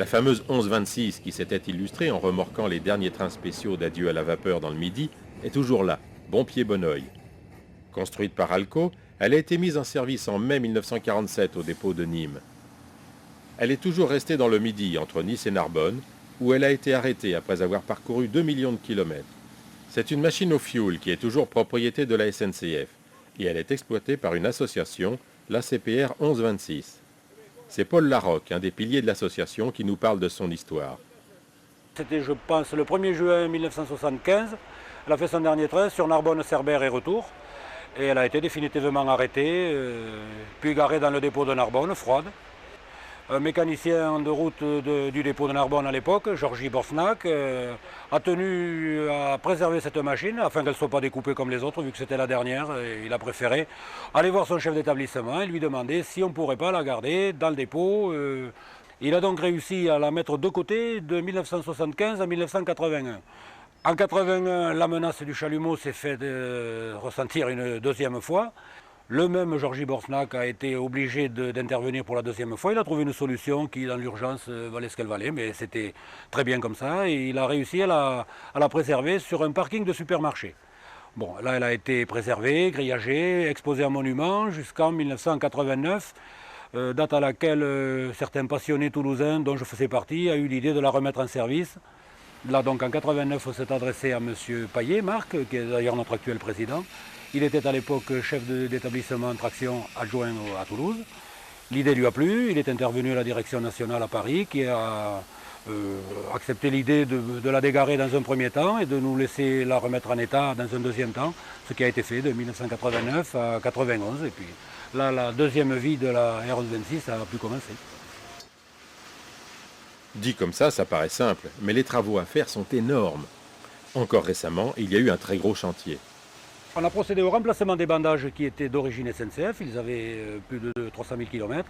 La fameuse 1126 qui s'était illustrée en remorquant les derniers trains spéciaux d'adieu à la vapeur dans le Midi est toujours là, bon pied bon oeil. Construite par Alco, elle a été mise en service en mai 1947 au dépôt de Nîmes. Elle est toujours restée dans le Midi, entre Nice et Narbonne, où elle a été arrêtée après avoir parcouru 2 millions de kilomètres. C'est une machine au fioul qui est toujours propriété de la SNCF, et elle est exploitée par une association, l'ACPR 1126. C'est Paul Larocque, un des piliers de l'association, qui nous parle de son histoire. C'était, je pense, le 1er juin 1975. Elle a fait son dernier train sur Narbonne-Cerbère et retour. Et elle a été définitivement arrêtée, puis garée dans le dépôt de Narbonne, froide. Un mécanicien de route du dépôt de Narbonne à l'époque, Georgi Borsnack, a tenu à préserver cette machine afin qu'elle ne soit pas découpée comme les autres, vu que c'était la dernière. Et il a préféré aller voir son chef d'établissement et lui demander si on ne pourrait pas la garder dans le dépôt. Il a donc réussi à la mettre de côté de 1975 à 1981. En 1981, la menace du chalumeau s'est fait ressentir une deuxième fois. Le même Georgi Borsnack a été obligé d'intervenir pour la deuxième fois. Il a trouvé une solution qui, dans l'urgence, valait ce qu'elle valait, mais c'était très bien comme ça. Et il a réussi à la préserver sur un parking de supermarché. Bon, là, elle a été préservée, grillagée, exposée en monument jusqu'en 1989, date à laquelle certains passionnés toulousains, dont je faisais partie, ont eu l'idée de la remettre en service. Là, donc, en 1989, on s'est adressé à M. Paillet, Marc, qui est d'ailleurs notre actuel président. Il était à l'époque chef d'établissement traction adjoint à Toulouse. L'idée lui a plu, il est intervenu à la direction nationale à Paris qui a accepté l'idée de la dégarer dans un premier temps et de nous laisser la remettre en état dans un deuxième temps, ce qui a été fait de 1989 à 1991. Et puis là, la deuxième vie de la R26 a pu commencer. Dit comme ça paraît simple, mais les travaux à faire sont énormes. Encore récemment, il y a eu un très gros chantier. On a procédé au remplacement des bandages qui étaient d'origine SNCF, ils avaient plus de 300 000 km.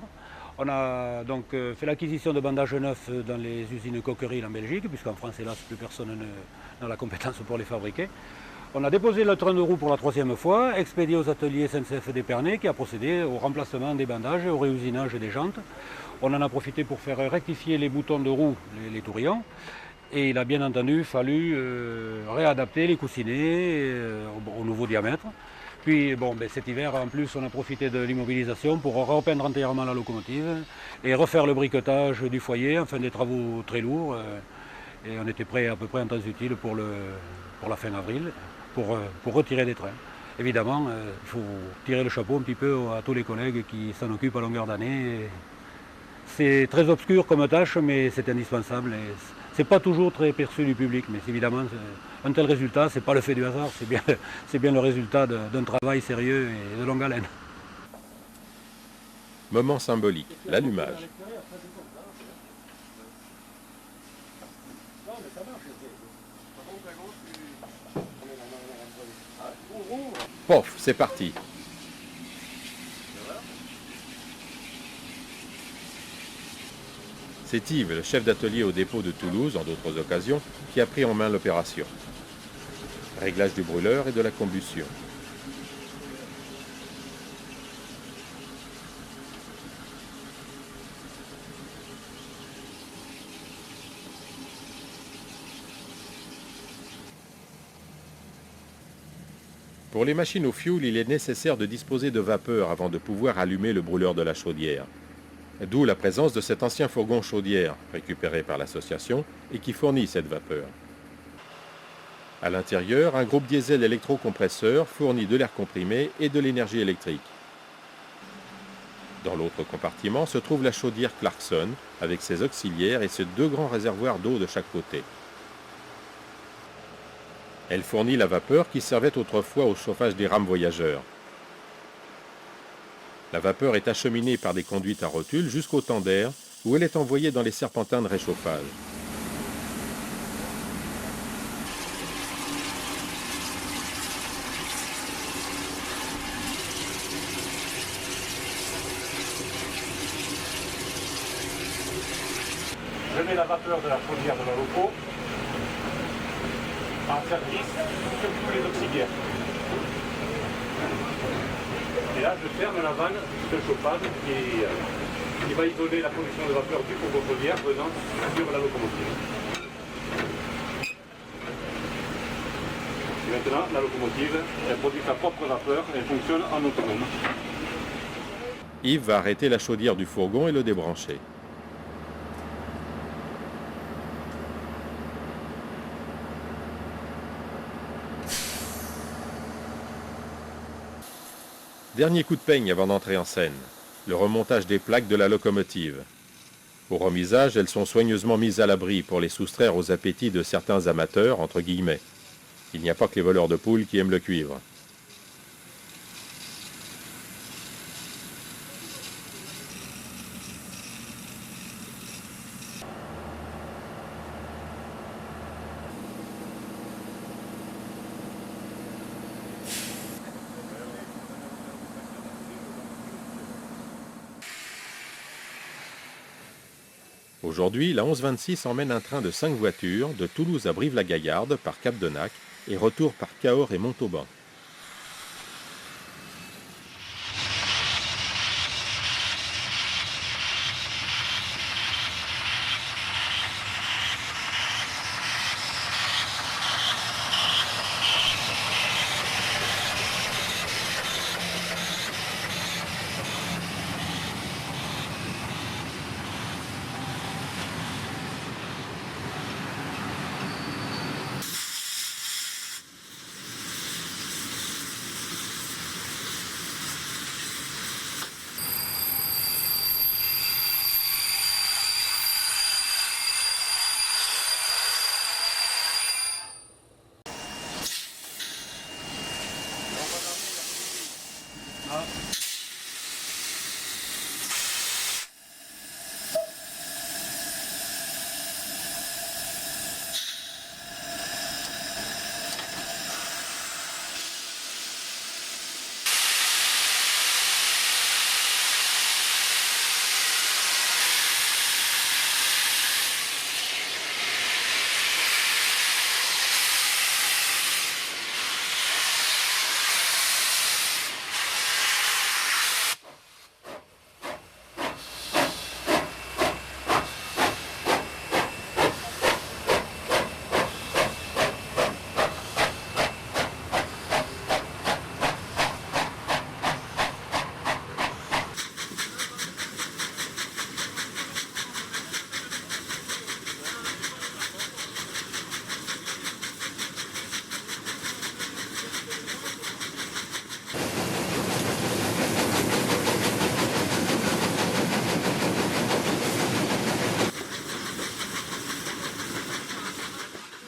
On a donc fait l'acquisition de bandages neufs dans les usines Coqueril en Belgique, puisqu'en France, hélas, plus personne n'a la compétence pour les fabriquer. On a déposé le train de roue pour la troisième fois, expédié aux ateliers SNCF d'Épernay, qui a procédé au remplacement des bandages et au réusinage des jantes. On en a profité pour faire rectifier les boutons de roue, les tourillons. Et il a bien entendu fallu réadapter les coussinets au nouveau diamètre. Puis bon, cet hiver, en plus, on a profité de l'immobilisation pour repeindre entièrement la locomotive et refaire le briquetage du foyer, enfin des travaux très lourds. Et on était prêt à peu près en temps utile pour la fin avril, pour retirer des trains. Évidemment, il faut tirer le chapeau un petit peu à tous les collègues qui s'en occupent à longueur d'année. C'est très obscur comme tâche, mais c'est indispensable. C'est pas toujours très perçu du public, mais évidemment, un tel résultat, c'est pas le fait du hasard, c'est bien le résultat d'un travail sérieux et de longue haleine. Moment symbolique, l'allumage. Pof, c'est parti. C'est Yves, le chef d'atelier au dépôt de Toulouse, en d'autres occasions, qui a pris en main l'opération. Réglage du brûleur et de la combustion. Pour les machines au fioul, il est nécessaire de disposer de vapeur avant de pouvoir allumer le brûleur de la chaudière. D'où la présence de cet ancien fourgon chaudière, récupéré par l'association, et qui fournit cette vapeur. À l'intérieur, un groupe diesel électrocompresseur fournit de l'air comprimé et de l'énergie électrique. Dans l'autre compartiment se trouve la chaudière Clarkson, avec ses auxiliaires et ses deux grands réservoirs d'eau de chaque côté. Elle fournit la vapeur qui servait autrefois au chauffage des rames voyageurs. La vapeur est acheminée par des conduites à rotule jusqu'au tender, où elle est envoyée dans les serpentins de réchauffage. Je mets la vapeur de la chaudière de la loco en service sur tous les auxiliaires. Et là, je ferme la vanne de chauffage qui va isoler la production de vapeur du fourgon chaudière venant sur la locomotive. Et maintenant, la locomotive, elle produit sa propre vapeur et elle fonctionne en autonome. Yves va arrêter la chaudière du fourgon et le débrancher. Dernier coup de peigne avant d'entrer en scène, le remontage des plaques de la locomotive. Au remisage, elles sont soigneusement mises à l'abri pour les soustraire aux appétits de certains amateurs, entre guillemets. Il n'y a pas que les voleurs de poules qui aiment le cuivre. Aujourd'hui, la 1126 emmène un train de 5 voitures de Toulouse à Brive-la-Gaillarde par Cap-de-Nac et retour par Cahors et Montauban.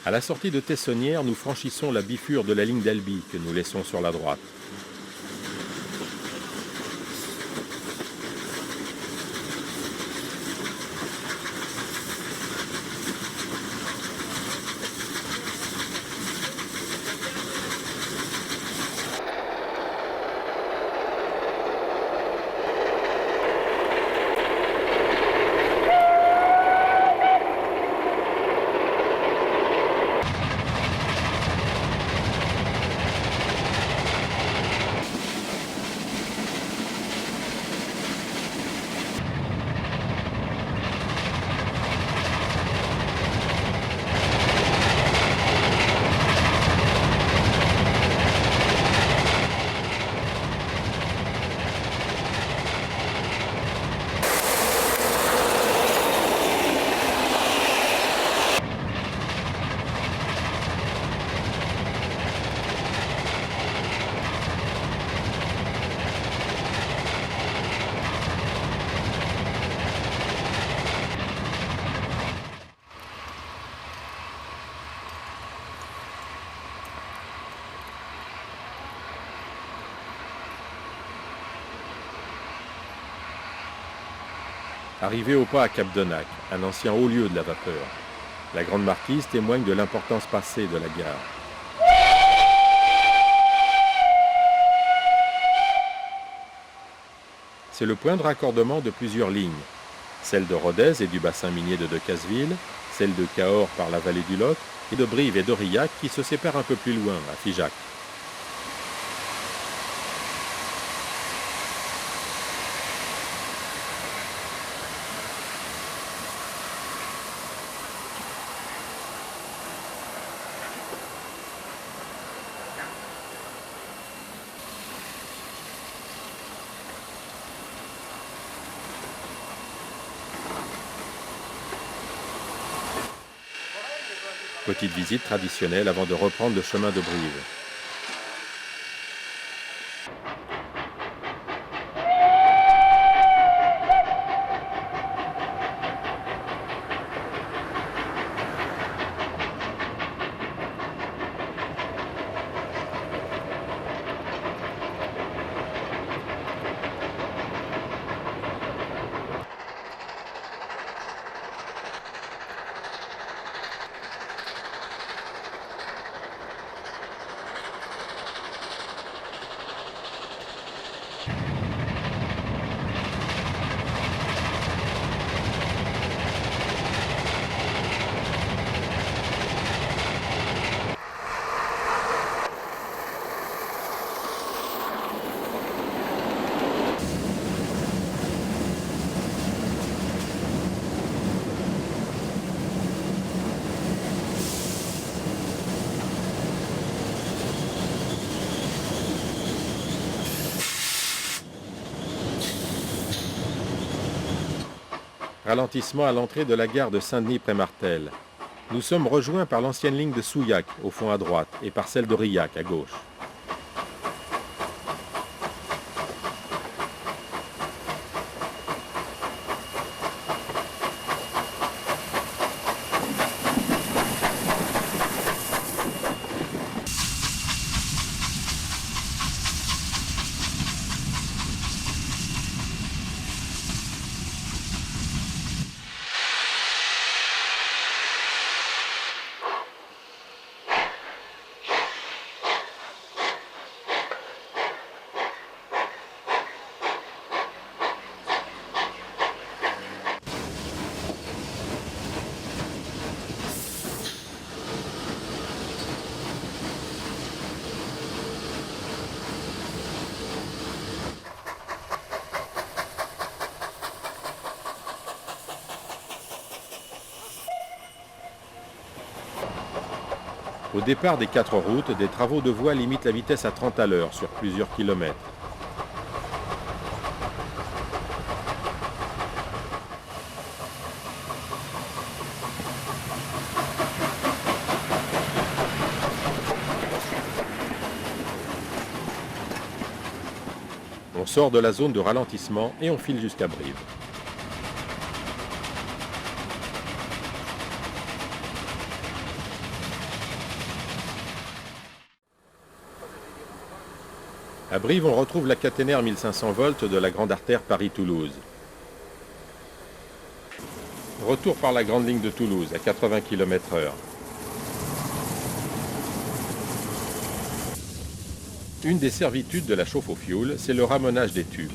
À la sortie de Tessonnières, nous franchissons la bifure de la ligne d'Albi que nous laissons sur la droite. Arrivé au pas à Cap-de-Nac, un ancien haut lieu de la vapeur, la Grande Marquise témoigne de l'importance passée de la gare. C'est le point de raccordement de plusieurs lignes, celle de Rodez et du bassin minier de Decazeville, celle de Cahors par la vallée du Lot, et de Brive et d'Aurillac qui se séparent un peu plus loin, à Figeac. Petite visite traditionnelle avant de reprendre le chemin de Brive. Ralentissement à l'entrée de la gare de Saint-Denis-près-Martel. Nous sommes rejoints par l'ancienne ligne de Souillac, au fond à droite, et par celle d'Aurillac, à gauche. Au départ des 4 routes, des travaux de voie limitent la vitesse à 30 à l'heure sur plusieurs kilomètres. On sort de la zone de ralentissement et on file jusqu'à Brive. À Brive, on retrouve la caténaire 1500 volts de la grande artère Paris-Toulouse. Retour par la grande ligne de Toulouse à 80 km/h. Une des servitudes de la chauffe au fioul, c'est le ramonage des tubes.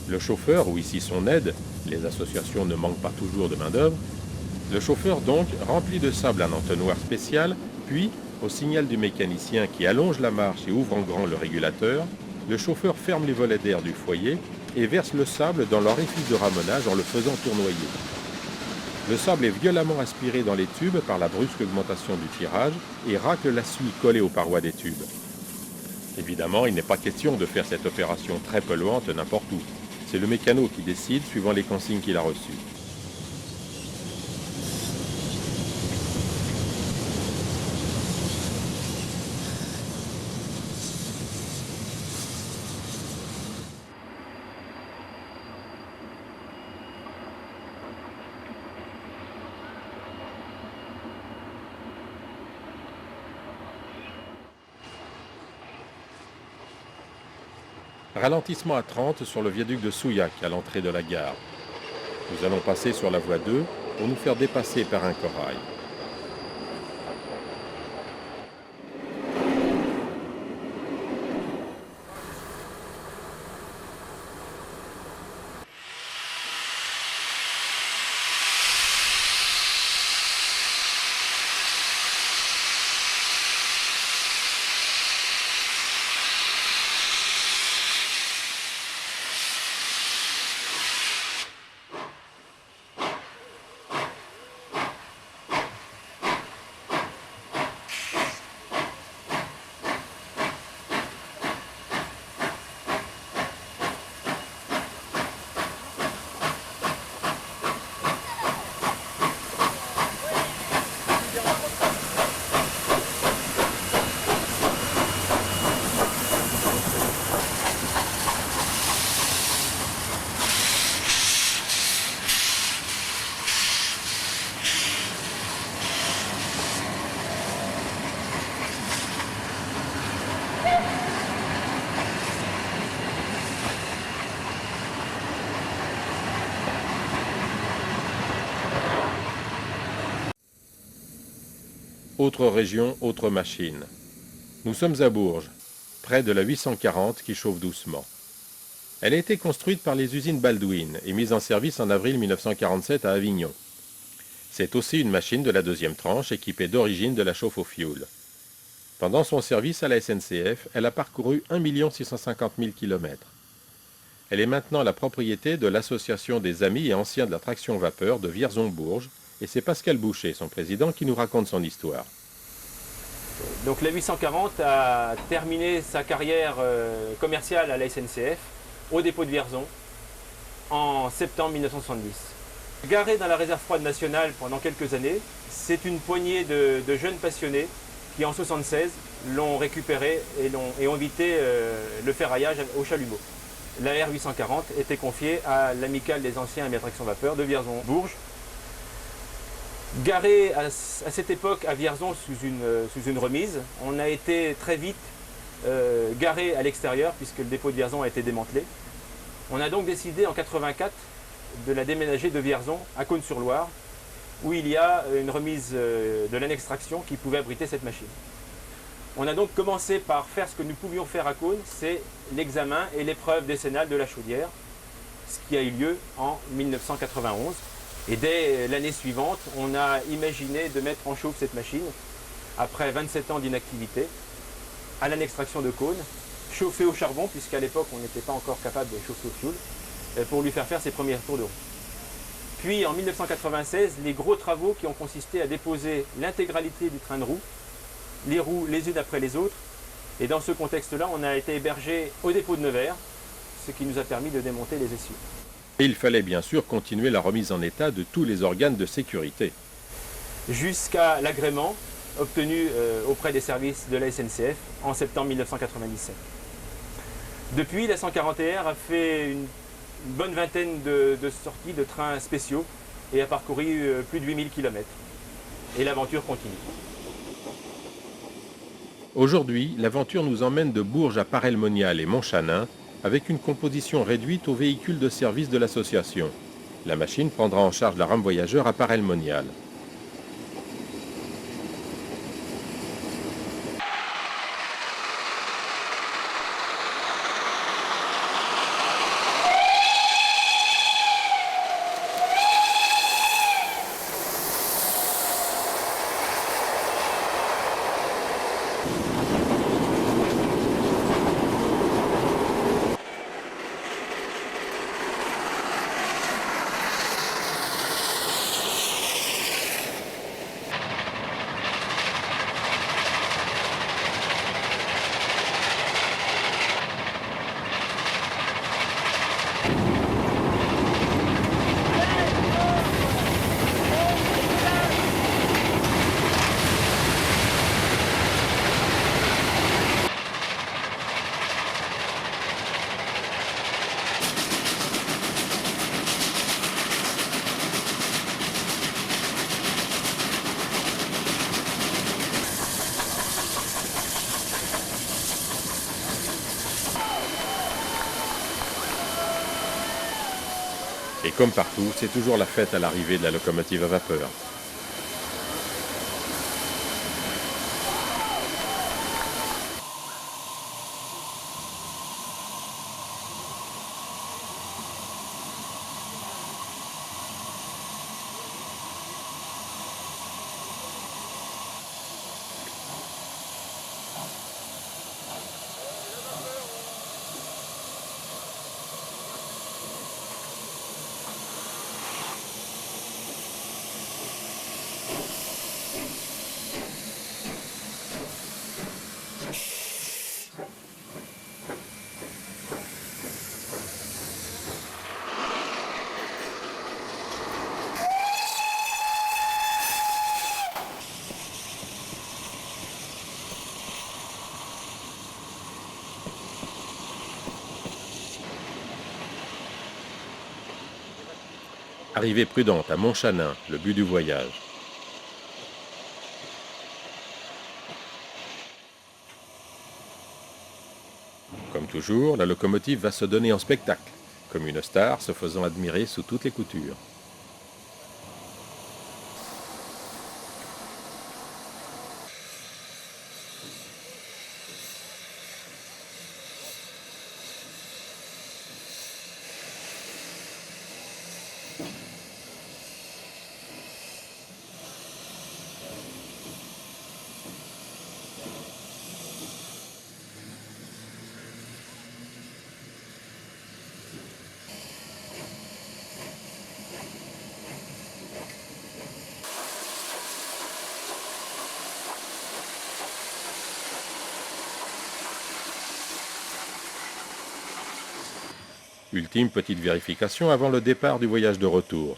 Le chauffeur, ou ici son aide, les associations ne manquent pas toujours de main-d'œuvre, le chauffeur donc remplit de sable un entonnoir spécial, puis, au signal du mécanicien qui allonge la marche et ouvre en grand le régulateur, le chauffeur ferme les volets d'air du foyer et verse le sable dans l'orifice de ramonage en le faisant tournoyer. Le sable est violemment aspiré dans les tubes par la brusque augmentation du tirage et racle la suie collée aux parois des tubes. Évidemment, il n'est pas question de faire cette opération très polluante n'importe où. C'est le mécano qui décide suivant les consignes qu'il a reçues. Ralentissement à 30 sur le viaduc de Souillac à l'entrée de la gare. Nous allons passer sur la voie 2 pour nous faire dépasser par un corail. Autre région, autre machine. Nous sommes à Bourges, près de la 840 qui chauffe doucement. Elle a été construite par les usines Baldwin et mise en service en avril 1947 à Avignon. C'est aussi une machine de la deuxième tranche équipée d'origine de la chauffe au fioul. Pendant son service à la SNCF, elle a parcouru 1 650 000 km. Elle est maintenant la propriété de l'Association des Amis et Anciens de la Traction Vapeur de Vierzon-Bourges, et c'est Pascal Boucher, son président, qui nous raconte son histoire. Donc la 840 a terminé sa carrière commerciale à la SNCF au dépôt de Vierzon en septembre 1970. Garée dans la réserve froide nationale pendant quelques années, c'est une poignée de jeunes passionnés qui en 1976 l'ont récupéré et ont évité le ferraillage au chalumeau. La R840 était confiée à l'Amicale des Anciens Amis de Traction Vapeur de Vierzon-Bourges. Garée à cette époque à Vierzon sous une remise, on a été très vite garé à l'extérieur puisque le dépôt de Vierzon a été démantelé. On a donc décidé en 1984 de la déménager de Vierzon à Cosne-sur-Loire où il y a une remise de l'annextraction qui pouvait abriter cette machine. On a donc commencé par faire ce que nous pouvions faire à Cosne, c'est l'examen et l'épreuve décennale de la chaudière, ce qui a eu lieu en 1991. Et dès l'année suivante, on a imaginé de mettre en chauffe cette machine, après 27 ans d'inactivité, à l'annextraction de Cosne, chauffée au charbon, puisqu'à l'époque on n'était pas encore capable de chauffer au fioul, pour lui faire ses premiers tours de roue. Puis en 1996, les gros travaux qui ont consisté à déposer l'intégralité du train de roues, les roues les unes après les autres. Et dans ce contexte-là, on a été hébergé au dépôt de Nevers, ce qui nous a permis de démonter les essieux. Et il fallait bien sûr continuer la remise en état de tous les organes de sécurité. Jusqu'à l'agrément obtenu auprès des services de la SNCF en septembre 1997. Depuis, la 140R a fait une bonne vingtaine de sorties de trains spéciaux et a parcouru plus de 8000 km. Et l'aventure continue. Aujourd'hui, l'aventure nous emmène de Bourges à Paray-le-Monial et Montchanin avec une composition réduite aux véhicules de service de l'association. La machine prendra en charge la rame voyageur à Paray-le-Monial. Et comme partout, c'est toujours la fête à l'arrivée de la locomotive à vapeur. Arrivée prudente à Montchanin, le but du voyage. Comme toujours, la locomotive va se donner en spectacle, comme une star se faisant admirer sous toutes les coutures. Ultime petite vérification avant le départ du voyage de retour.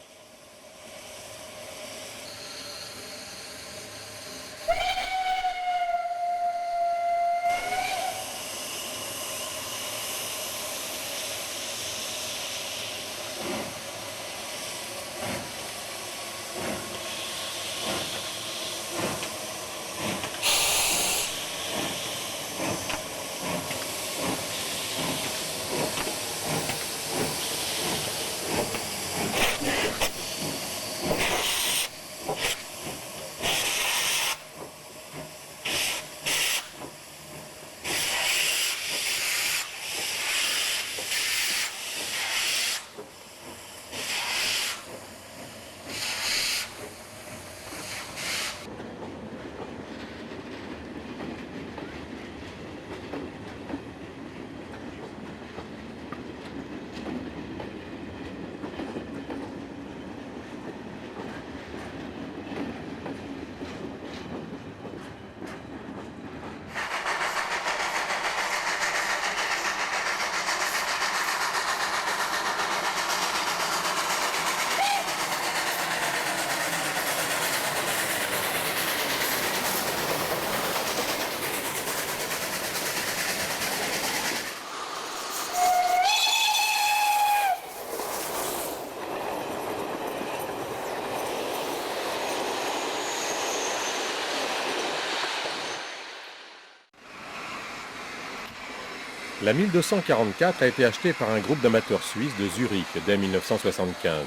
La 1244 a été achetée par un groupe d'amateurs suisses de Zurich dès 1975.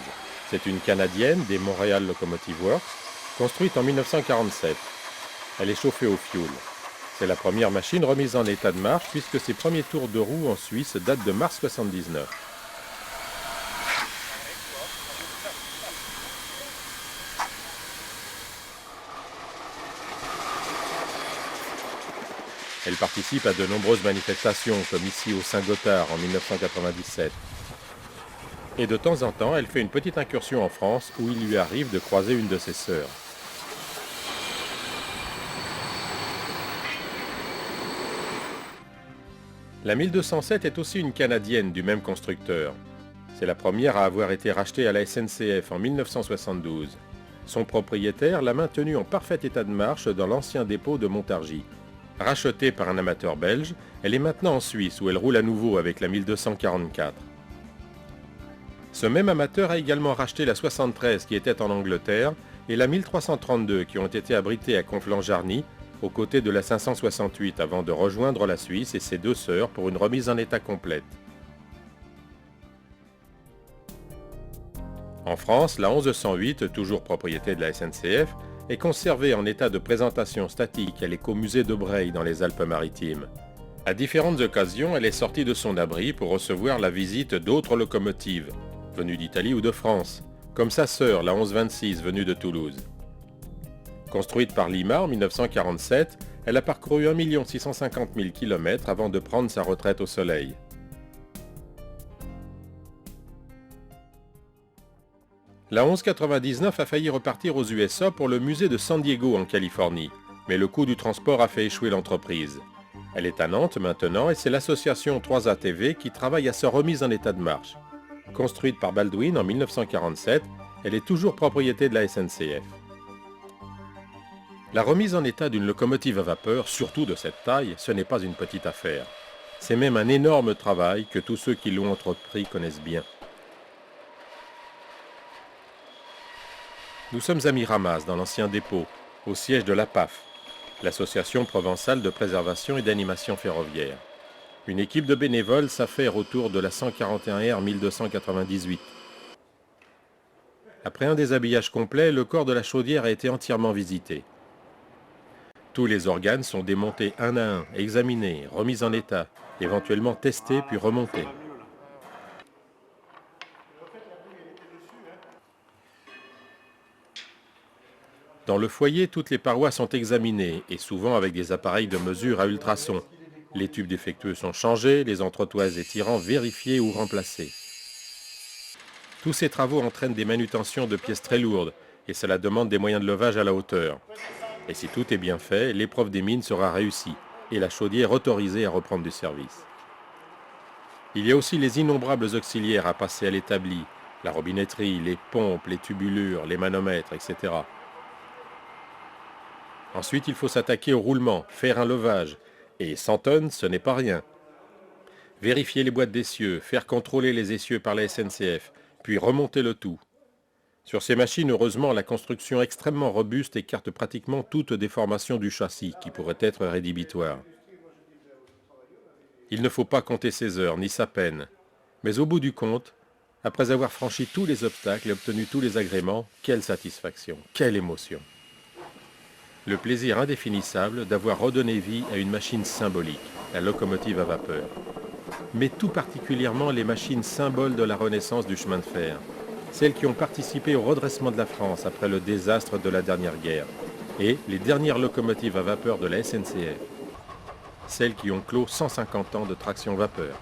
C'est une Canadienne des Montreal Locomotive Works, construite en 1947. Elle est chauffée au fioul. C'est la première machine remise en état de marche puisque ses premiers tours de roue en Suisse datent de mars 1979. Elle participe à de nombreuses manifestations, comme ici au Saint-Gothard en 1997. Et de temps en temps, elle fait une petite incursion en France où il lui arrive de croiser une de ses sœurs. La 1207 est aussi une Canadienne du même constructeur. C'est la première à avoir été rachetée à la SNCF en 1972. Son propriétaire l'a maintenue en parfait état de marche dans l'ancien dépôt de Montargis. Rachetée par un amateur belge, elle est maintenant en Suisse où elle roule à nouveau avec la 1244. Ce même amateur a également racheté la 73 qui était en Angleterre et la 1332 qui ont été abritées à Conflans-Jarny aux côtés de la 568 avant de rejoindre la Suisse et ses deux sœurs pour une remise en état complète. En France, la 1108, toujours propriété de la SNCF, est conservée en état de présentation statique à l'écomusée de Breil dans les Alpes-Maritimes. À différentes occasions, elle est sortie de son abri pour recevoir la visite d'autres locomotives, venues d'Italie ou de France, comme sa sœur, la 1126, venue de Toulouse. Construite par Lima en 1947, elle a parcouru 1 650 000 km avant de prendre sa retraite au soleil. La 1199 a failli repartir aux USA pour le musée de San Diego en Californie, mais le coût du transport a fait échouer l'entreprise. Elle est à Nantes maintenant et c'est l'association 3ATV qui travaille à sa remise en état de marche. Construite par Baldwin en 1947, elle est toujours propriété de la SNCF. La remise en état d'une locomotive à vapeur, surtout de cette taille, ce n'est pas une petite affaire. C'est même un énorme travail que tous ceux qui l'ont entrepris connaissent bien. Nous sommes à Miramas, dans l'ancien dépôt, au siège de la PAF, l'Association provençale de préservation et d'animation ferroviaire. Une équipe de bénévoles s'affaire autour de la 141R 1298. Après un déshabillage complet, le corps de la chaudière a été entièrement visité. Tous les organes sont démontés un à un, examinés, remis en état, éventuellement testés puis remontés. Dans le foyer, toutes les parois sont examinées, et souvent avec des appareils de mesure à ultrasons. Les tubes défectueux sont changés, les entretoises et tirants vérifiés ou remplacés. Tous ces travaux entraînent des manutentions de pièces très lourdes, et cela demande des moyens de levage à la hauteur. Et si tout est bien fait, l'épreuve des mines sera réussie, et la chaudière autorisée à reprendre du service. Il y a aussi les innombrables auxiliaires à passer à l'établi, la robinetterie, les pompes, les tubulures, les manomètres, etc. Ensuite, il faut s'attaquer au roulement, faire un levage. Et 100 tonnes, ce n'est pas rien. Vérifier les boîtes d'essieux, faire contrôler les essieux par la SNCF, puis remonter le tout. Sur ces machines, heureusement, la construction extrêmement robuste écarte pratiquement toute déformation du châssis qui pourrait être rédhibitoire. Il ne faut pas compter ses heures ni sa peine. Mais au bout du compte, après avoir franchi tous les obstacles et obtenu tous les agréments, quelle satisfaction, quelle émotion! Le plaisir indéfinissable d'avoir redonné vie à une machine symbolique, la locomotive à vapeur. Mais tout particulièrement les machines symboles de la renaissance du chemin de fer, celles qui ont participé au redressement de la France après le désastre de la dernière guerre, et les dernières locomotives à vapeur de la SNCF, celles qui ont clos 150 ans de traction vapeur.